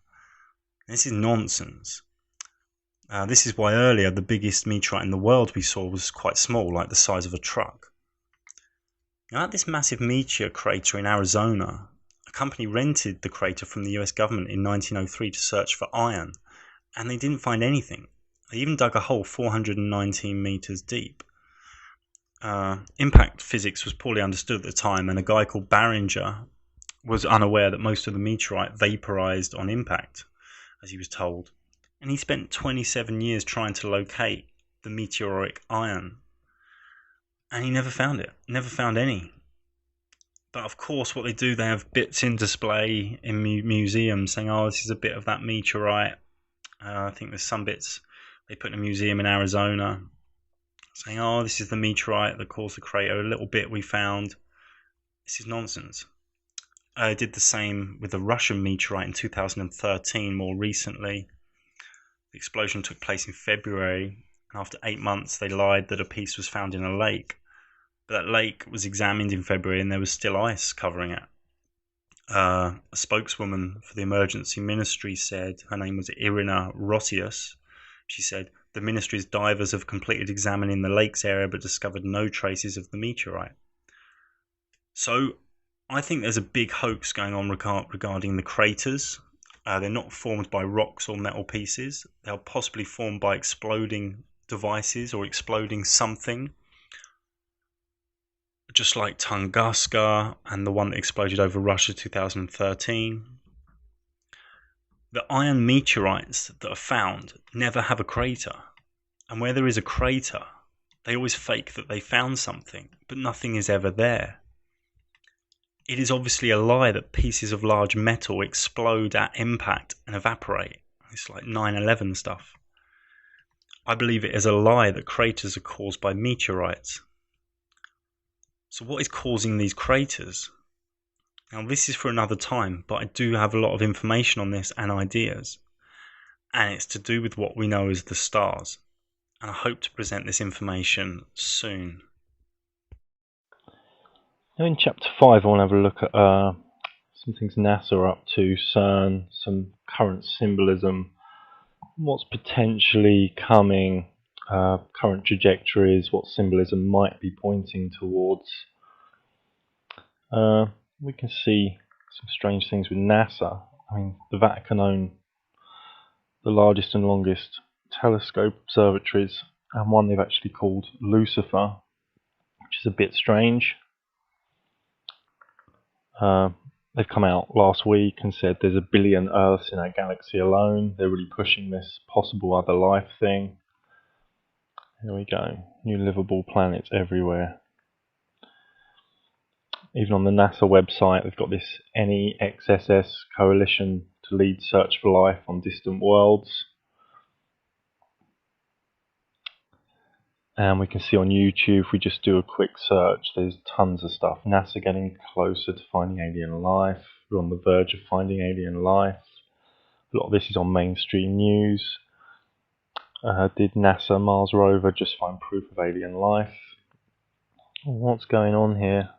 This is nonsense. This is why earlier the biggest meteorite in the world we saw was quite small, like the size of a truck. Now, at this massive meteor crater in Arizona, a company rented the crater from the US government in 1903 to search for iron, and they didn't find anything. They even dug a hole 419 meters deep. Impact physics was poorly understood at the time, and a guy called Barringer was unaware that most of the meteorite vaporized on impact, as he was told. And he spent 27 years trying to locate the meteoric iron. And he never found it, never found any. But of course, what they do, they have bits in display in museums saying, oh, this is a bit of that meteorite. I think there's some bits they put in a museum in Arizona saying, oh, this is the meteorite that caused the crater, a little bit we found. This is nonsense. I did the same with the Russian meteorite in 2013, more recently. The explosion took place in February, and after 8 months they lied that a piece was found in a lake. But that lake was examined in February and there was still ice covering it. A spokeswoman for the emergency ministry said, her name was Irina Rotius, she said, the ministry's divers have completed examining the lake's area but discovered no traces of the meteorite. So I think there's a big hoax going on regarding the craters. They're not formed by rocks or metal pieces. They're possibly formed by exploding devices or exploding something, just like Tunguska and the one that exploded over Russia 2013. The iron meteorites that are found never have a crater. And where there is a crater, they always fake that they found something, but nothing is ever there. It is obviously a lie that pieces of large metal explode at impact and evaporate. It's like 9/11 stuff. I believe it is a lie that craters are caused by meteorites. So what is causing these craters? Now, this is for another time, but I do have a lot of information on this and ideas. And it's to do with what we know as the stars. And I hope to present this information soon. Now in Chapter 5 I want to have a look at some things NASA are up to, CERN, some current symbolism, what's potentially coming, current trajectories, what symbolism might be pointing towards. We can see some strange things with NASA. I mean, the Vatican own the largest and longest telescope observatories, and one they've actually called Lucifer, which is a bit strange. They've come out last week and said there's 1 billion Earths in our galaxy alone. They're really pushing this possible other life thing. Here we go. New livable planets everywhere. Even on the NASA website, they've got this NEXSS coalition to lead search for life on distant worlds. And we can see on YouTube, if we just do a quick search, there's tons of stuff. NASA getting closer to finding alien life. We're on the verge of finding alien life. A lot of this is on mainstream news. Did NASA Mars rover just find proof of alien life? What's going on here?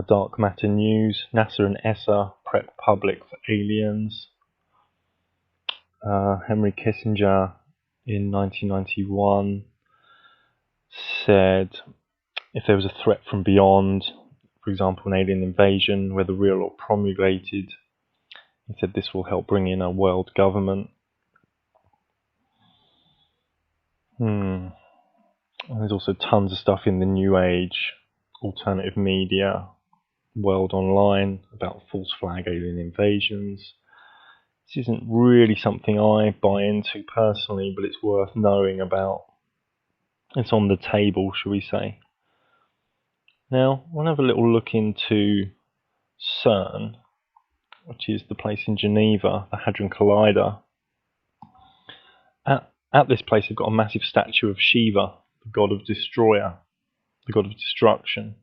Dark matter news. NASA and ESA prep public for aliens. Henry Kissinger in 1991 said if there was a threat from beyond, for example an alien invasion, whether real or promulgated, he said this will help bring in a world government. And there's also tons of stuff in the New Age, alternative media, World Online about false flag alien invasions. This isn't really something I buy into personally, but it's worth knowing about. It's on the table, shall we say. Now, I want to have a little look into CERN, which is the place in Geneva, the Hadron Collider. At this place, they've got a massive statue of Shiva, the god of destroyer, the god of destruction,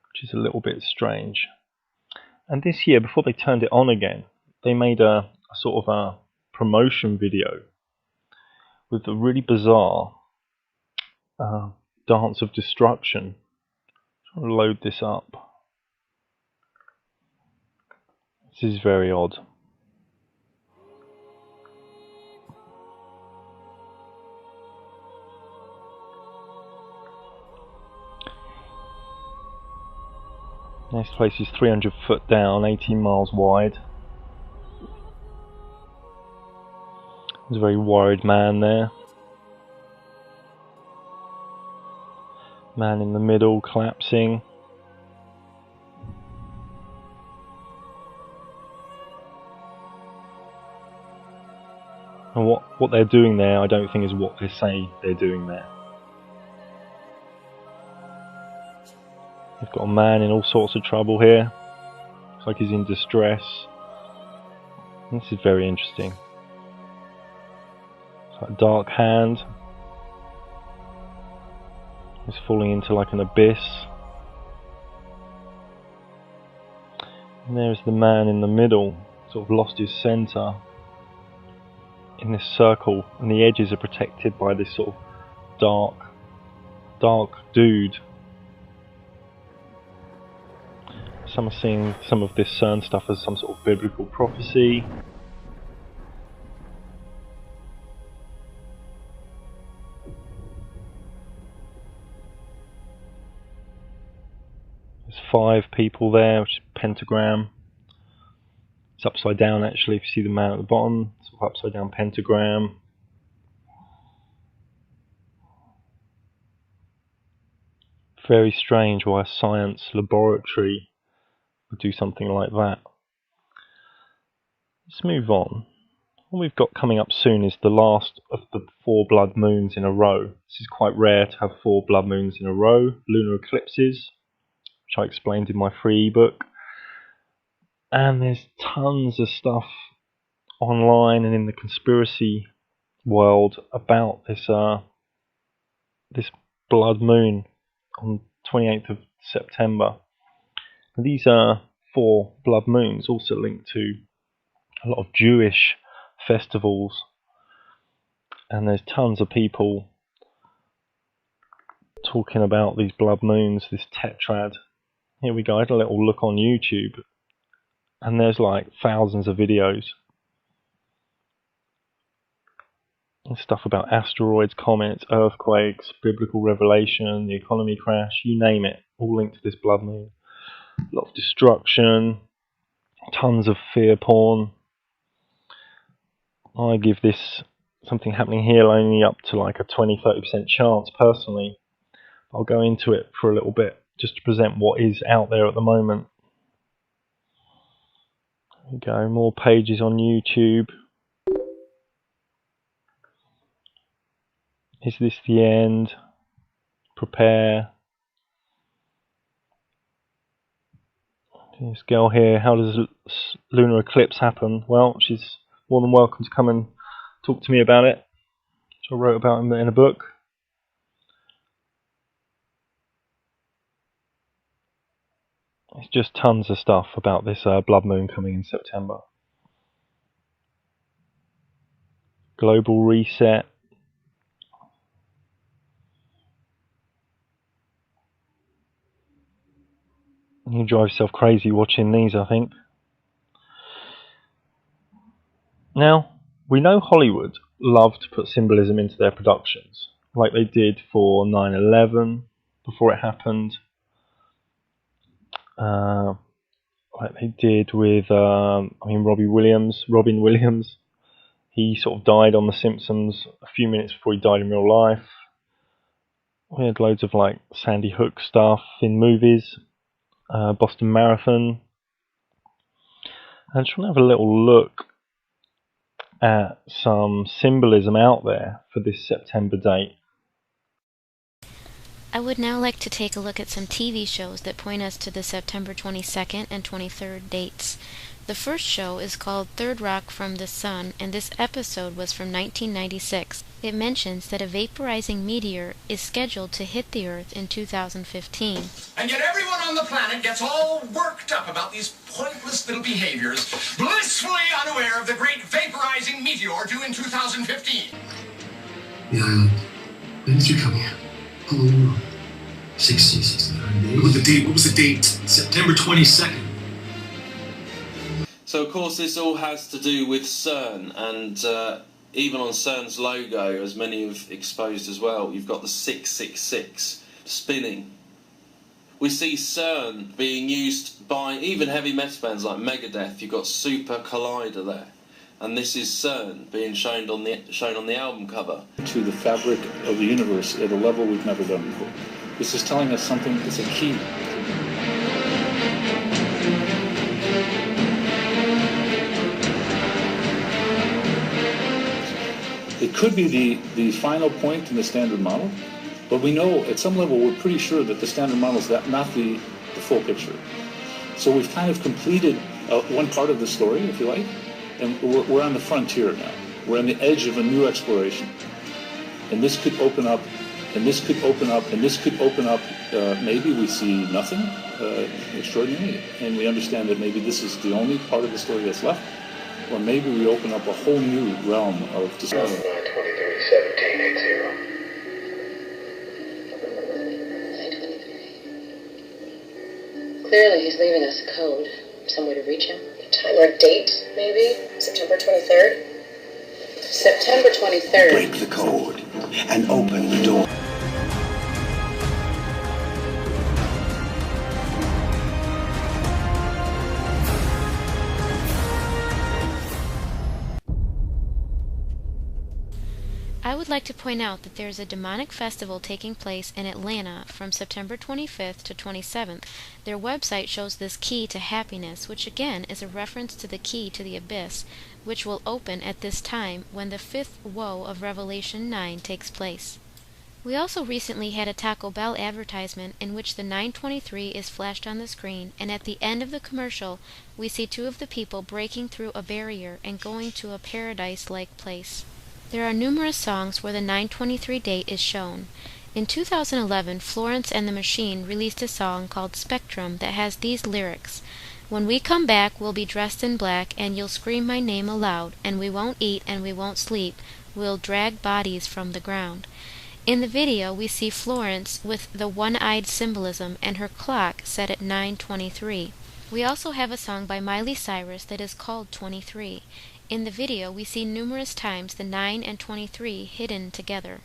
which is a little bit strange. And this year, before they turned it on again, they made a sort of a promotion video with a really bizarre Dance of Destruction. I'm trying to load this up. This is very odd. Next place is 300 foot down, 18 miles wide. There's a very worried man there. Man in the middle collapsing. And what they're doing there, I don't think is what they say they're doing there. You've got a man in all sorts of trouble here. Looks like he's in distress. And this is very interesting. It's like a dark hand. He's falling into like an abyss. And there's the man in the middle, sort of lost his centre in this circle, and the edges are protected by this sort of dark dude. Some are seeing some of this CERN stuff as some sort of biblical prophecy. There's 5 people there, which is a pentagram. It's upside down actually, if you see the man at the bottom. It's an upside down pentagram. Very strange why a science laboratory would do something like that. Let's move on. What we've got coming up soon is the last of the 4 blood moons in a row. This is quite rare to have 4 blood moons in a row. Lunar eclipses, which I explained in my free ebook. And there's tons of stuff online and in the conspiracy world about this this blood moon on 28th of September. And these are 4 blood moons, also linked to a lot of Jewish festivals. And there's tons of people talking about these blood moons, this tetrad. Here we go, I had a little look on YouTube. And there's like thousands of videos. And stuff about asteroids, comets, earthquakes, biblical revelation, the economy crash, you name it, all linked to this blood moon. A lot of destruction, tons of fear porn. I give this something happening here only up to like a 20-30% chance personally. I'll go into it for a little bit just to present what is out there at the moment. There we go, more pages on YouTube. Is this the end? Prepare. This girl here, how does lunar eclipse happen? Well, she's more than welcome to come and talk to me about it, which I wrote about in a book. It's just tons of stuff about this blood moon coming in September. Global reset. You drive yourself crazy watching these, I think. Now, we know Hollywood love to put symbolism into their productions, like they did for 9/11 before it happened. Like they did with, Robin Williams. He sort of died on The Simpsons a few minutes before he died in real life. We had loads of like Sandy Hook stuff in movies. Boston Marathon. I just want to have a little look at some symbolism out there for this September date. I would now like to take a look at some TV shows that point us to the September 22nd and 23rd dates. The first show is called Third Rock from the Sun, and this episode was from 1996. It mentions that a vaporizing meteor is scheduled to hit the Earth in 2015. And yet everyone on the planet gets all worked up about these pointless little behaviors, blissfully unaware of the great vaporizing meteor due in 2015. The island. When did you come here? How long? 60, 69 days. What was the date? September 22nd. So, of course, this all has to do with CERN, and even on CERN's logo, as many have exposed as well, you've got the 666 spinning. We see CERN being used by even heavy metal bands like Megadeth. You've got Super Collider there, and this is CERN being shown on the album cover. To the fabric of the universe at a level we've never done before. This is telling us something that's a key. It could be the final point in the standard model, but we know at some level we're pretty sure that the standard model is not the full picture. So we've kind of completed one part of the story, if you like, and we're on the frontier now. We're on the edge of a new exploration. And this could open up, and this could open up, and this could open up, maybe we see nothing extraordinary, and we understand that maybe this is the only part of the story that's left, or maybe we open up a whole new realm of discovery. 923-1780. Clearly, he's leaving us a code. Some way to reach him. A time or a date, maybe? September 23rd? September 23rd. Break the code and open the door. I would like to point out that there is a demonic festival taking place in Atlanta from September 25th to 27th. Their website shows this key to happiness, which again is a reference to the key to the abyss, which will open at this time when the fifth woe of Revelation 9 takes place. We also recently had a Taco Bell advertisement in which the 923 is flashed on the screen, and at the end of the commercial we see two of the people breaking through a barrier and going to a paradise-like place. There are numerous songs where the 923 date is shown. In 2011, Florence and the Machine released a song called Spectrum that has these lyrics: "When we come back, we'll be dressed in black, and you'll scream my name aloud, and we won't eat and we won't sleep, we'll drag bodies from the ground." In the video, we see Florence with the one-eyed symbolism and her clock set at 9:23. We also have a song by Miley Cyrus that is called 23. In the video, we see numerous times the 9 and 23 hidden together.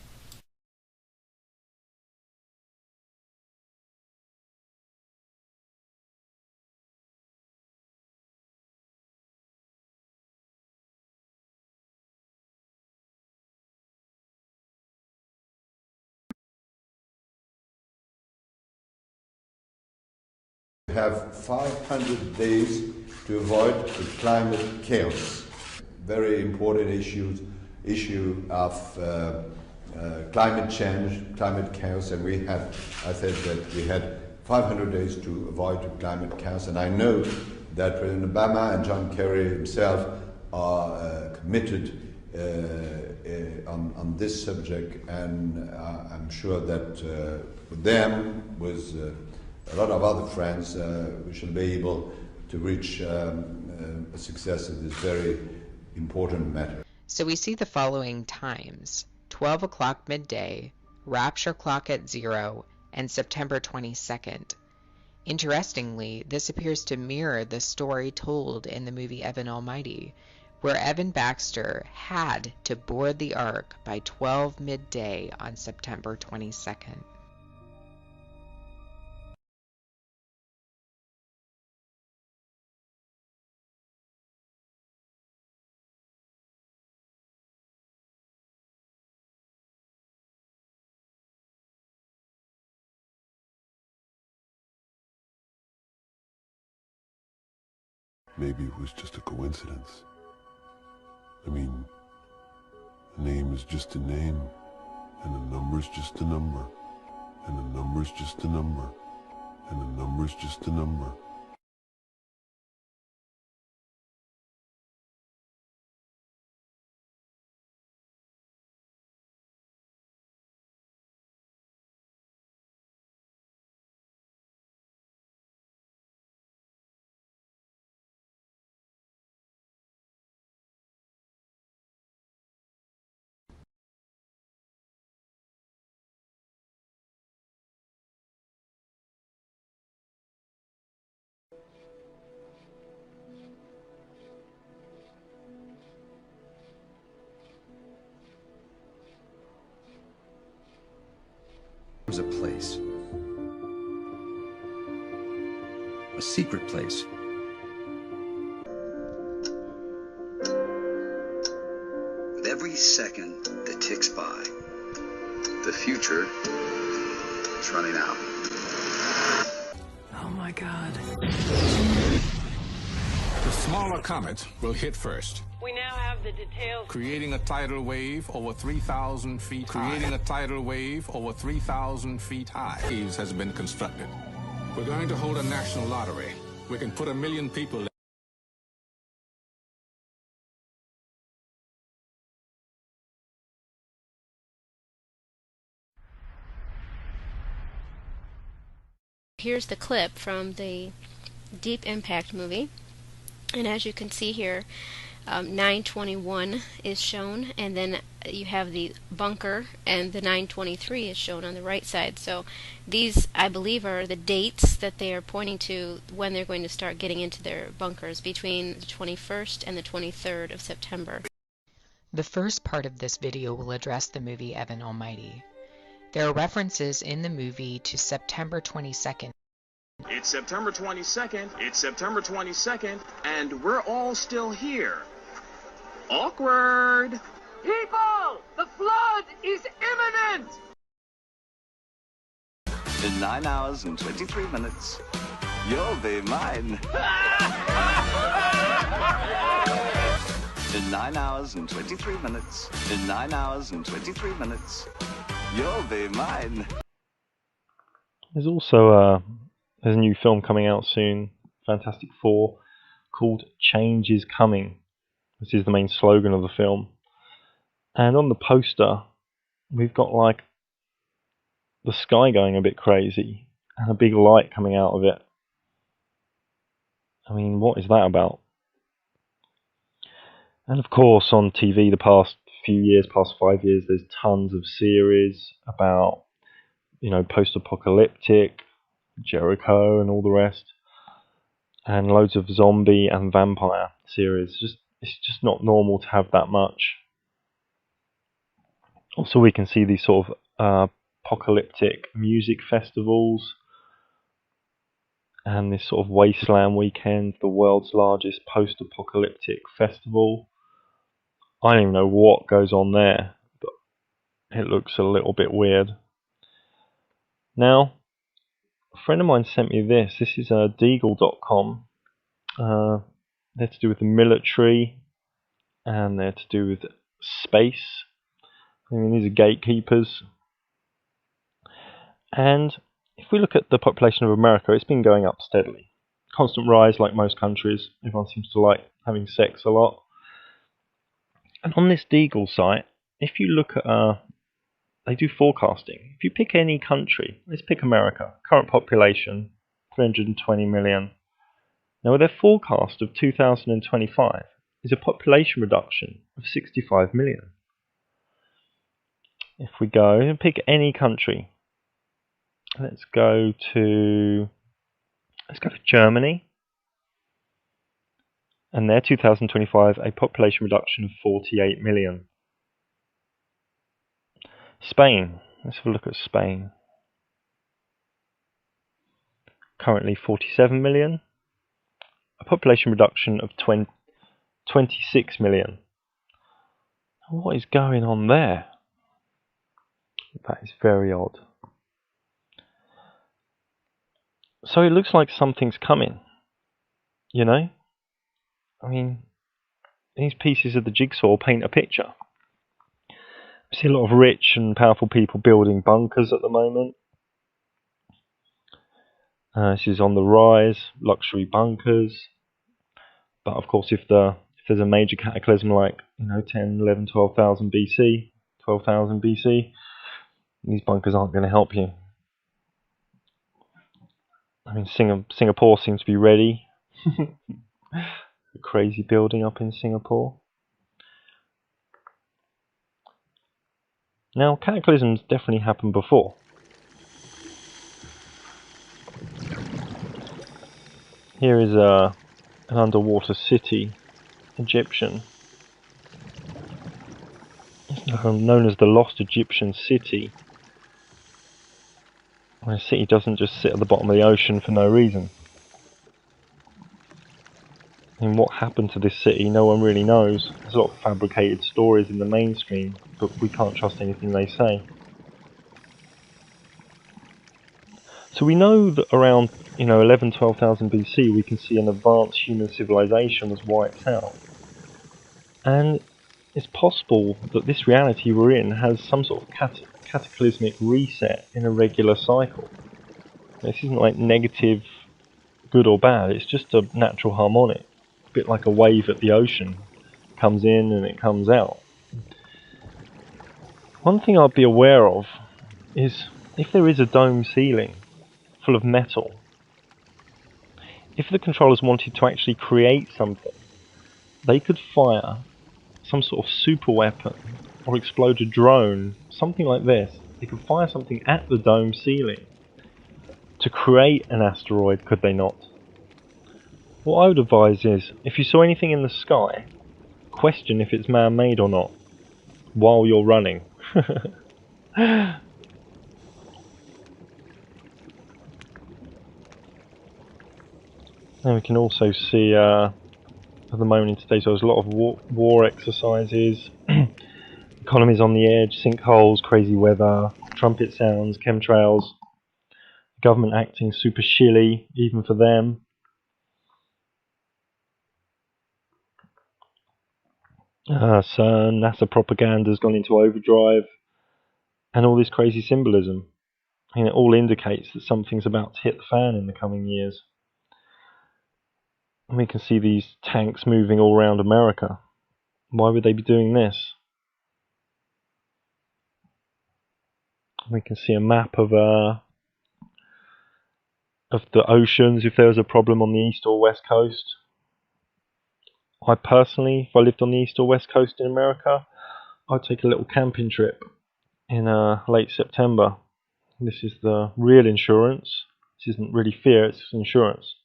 We have 500 days to avoid the climate chaos. Very important issue of climate change, climate chaos, and I said that we had 500 days to avoid climate chaos, and I know that President Obama and John Kerry himself are committed on this subject, and I'm sure that with them, with a lot of other friends, we shall be able to reach a success in this very important matter. So we see the following times: 12 o'clock midday, rapture clock at 0, and September 22nd. Interestingly, this appears to mirror the story told in the movie Evan Almighty, where Evan Baxter had to board the Ark by 12 midday on September 22nd. Maybe it was just a coincidence. I mean, a name is just a name, and a number's just a number, and a number's just a number, and a number's just a number. was a place. A secret place. With every second that ticks by, the future is running out. Oh my God. The smaller comets will hit first. We now have the details. Creating a tidal wave over 3,000 feet high. Creating a tidal wave over 3,000 feet high. Waves has been constructed. We're going to hold a national lottery. We can put 1 million people. Here's the clip from the Deep Impact movie, and as you can see here, 921 is shown, and then you have the bunker, and the 923 is shown on the right side. So these, I believe, are the dates that they are pointing to when they're going to start getting into their bunkers, between the 21st and the 23rd of September. The first part of this video will address the movie Evan Almighty. There are references in the movie to September 22nd. It's September 22nd, it's September 22nd, and we're all still here. Awkward! People! The flood is imminent! In 9 hours and 23 minutes, you'll be mine. In 9 hours and 23 minutes, in 9 hours and 23 minutes, you'll be mine. There's also there's a new film coming out soon, Fantastic Four, called Change is Coming. This is the main slogan of the film. And on the poster, we've got like the sky going a bit crazy and a big light coming out of it. I mean, what is that about? And of course, on TV the past few years, past 5 years, there's tons of series about, you know, post-apocalyptic, Jericho and all the rest, and loads of zombie and vampire series. It's just not normal to have that much. Also, we can see these sort of apocalyptic music festivals and this sort of Wasteland Weekend, the world's largest post-apocalyptic festival. I don't even know what goes on there, but it looks a little bit weird. Now, a friend of mine sent me this. This is Deagle.com. They're to do with the military, and they're to do with space. I mean, these are gatekeepers. And if we look at the population of America, it's been going up steadily. Constant rise, like most countries. Everyone seems to like having sex a lot. And on this Deagle site, if you look at they do forecasting. If you pick any country, let's pick America, current population, 320 million. Now, their forecast of 2025 is a population reduction of 65 million. If we go and pick any country, let's go to Germany, and their 2025, a population reduction of 48 million. Spain, let's have a look at Spain. Currently 47 million, a population reduction of 26 million. What is going on there? That is very odd. So it looks like something's coming, you know? I mean, these pieces of the jigsaw paint a picture. We see a lot of rich and powerful people building bunkers at the moment. This is on the rise, luxury bunkers. But of course, if there's a major cataclysm like 10, 11, 12,000 BC, 12,000 BC, these bunkers aren't going to help you. I mean, Singapore seems to be ready. A crazy building up in Singapore. Now, cataclysms definitely happened before. Here is an underwater city, Egyptian. It's known as the Lost Egyptian City. A city doesn't just sit at the bottom of the ocean for no reason. And what happened to this city, no one really knows. There's a lot of fabricated stories in the mainstream, but we can't trust anything they say. So we know that around 11,000-12,000 BC we can see an advanced human civilization was wiped out. And it's possible that this reality we're in has some sort of cataclysmic reset in a regular cycle. This isn't like negative, good or bad, it's just a natural harmonic. A bit like a wave at the ocean. It comes in and it comes out. One thing I'd be aware of is if there is a dome ceiling full of metal, if the controllers wanted to actually create something, they could fire some sort of super weapon or explode a drone, something like this. They could fire something at the dome ceiling to create an asteroid, could they not? What I would advise is, if you saw anything in the sky, question if it's man-made or not, while you're running. And we can also see, at the moment in today's world, there's a lot of war exercises, economies on the edge, sinkholes, crazy weather, trumpet sounds, chemtrails, government acting super shilly, even for them. CERN, NASA propaganda's gone into overdrive, and all this crazy symbolism. And it all indicates that something's about to hit the fan in the coming years. And we can see these tanks moving all around America. Why would they be doing this? We can see a map of the oceans if there was a problem on the east or west coast. I personally, if I lived on the east or west coast in America, I'd take a little camping trip in late September. This is the real insurance. This isn't really fear, it's insurance.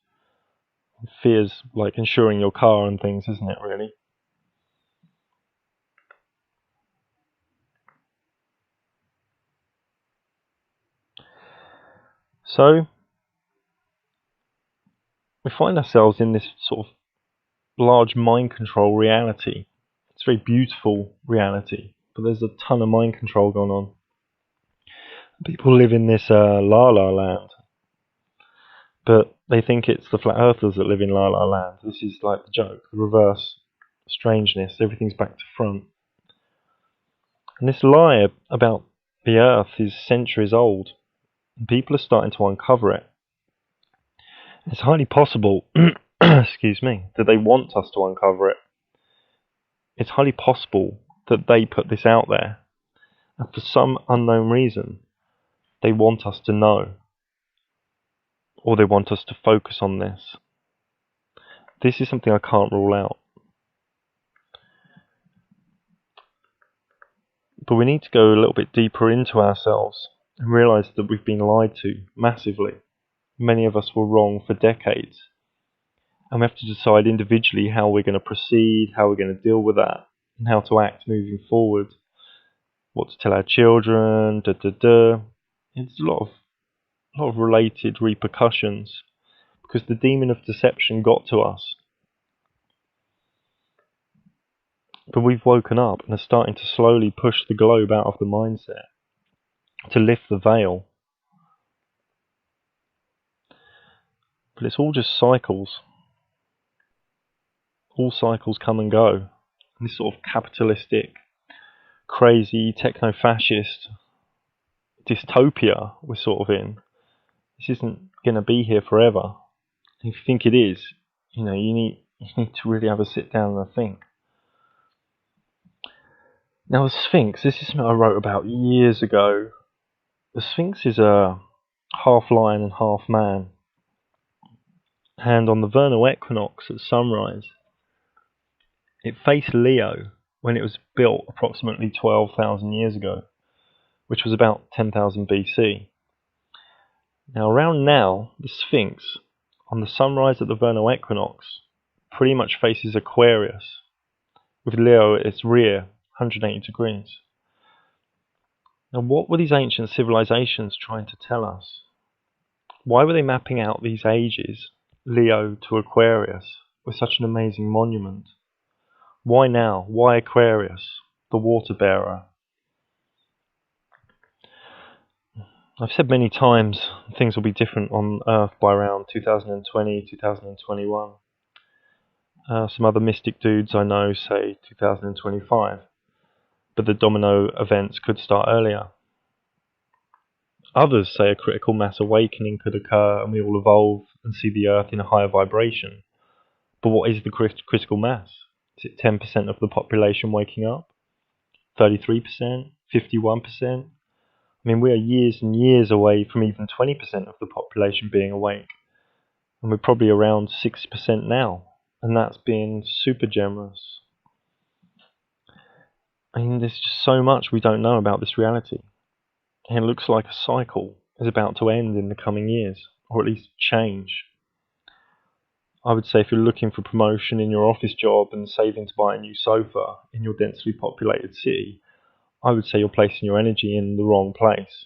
Fear's like insuring your car and things, isn't it, really? So, we find ourselves in this sort of large mind control reality. It's a very beautiful reality, but there's a ton of mind control going on. People live in this la la land, but they think it's the flat earthers that live in la la land. This is like the joke, the reverse strangeness, everything's back to front. And this lie about the earth is centuries old, and people are starting to uncover it. It's highly possible, excuse me, that they want us to uncover it. It's highly possible that they put this out there, and for some unknown reason, they want us to know, or they want us to focus on this. This is something I can't rule out. But we need to go a little bit deeper into ourselves and realise that we've been lied to massively. Many of us were wrong for decades. And we have to decide individually how we're going to proceed, how we're going to deal with that, and how to act moving forward. What to tell our children, It's a lot of related repercussions, because the demon of deception got to us. But we've woken up and are starting to slowly push the globe out of the mindset, to lift the veil. But it's all just cycles. All cycles come and go. And this sort of capitalistic, crazy, techno-fascist dystopia we're sort of in, this isn't going to be here forever. If you think it is, you need to really have a sit down and think. Now the Sphinx, this is something I wrote about years ago. The Sphinx is a half lion and half man. And on the vernal equinox at sunrise, it faced Leo when it was built approximately 12,000 years ago, which was about 10,000 BC. Now around now, the Sphinx, on the sunrise at the vernal equinox, pretty much faces Aquarius, with Leo at its rear, 180 degrees. And what were these ancient civilizations trying to tell us? Why were they mapping out these ages, Leo to Aquarius, with such an amazing monument? Why now? Why Aquarius, the water bearer? I've said many times things will be different on Earth by around 2020, 2021. Some other mystic dudes I know say 2025, but the domino events could start earlier. Others say a critical mass awakening could occur and we all evolve and see the Earth in a higher vibration. But what is the critical mass? Is it 10% of the population waking up? 33%? 51%? I mean, we are years and years away from even 20% of the population being awake. And we're probably around 6% now. And that's being super generous. I mean, there's just so much we don't know about this reality. And it looks like a cycle is about to end in the coming years, or at least change. I would say if you're looking for promotion in your office job and saving to buy a new sofa in your densely populated city, I would say you're placing your energy in the wrong place.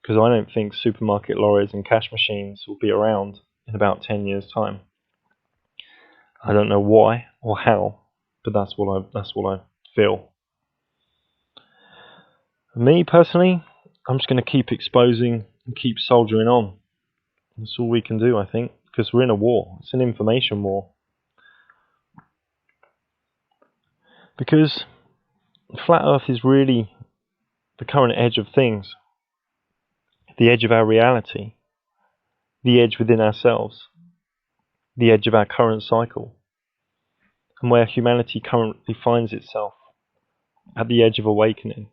Because I don't think supermarket lorries and cash machines will be around in about 10 years' time. I don't know why or how, but that's what I feel. Me personally, I'm just going to keep exposing and keep soldiering on. That's all we can do, I think, because we're in a war. It's an information war. Because Flat Earth is really the current edge of things, the edge of our reality, the edge within ourselves, the edge of our current cycle, and where humanity currently finds itself, at the edge of awakening.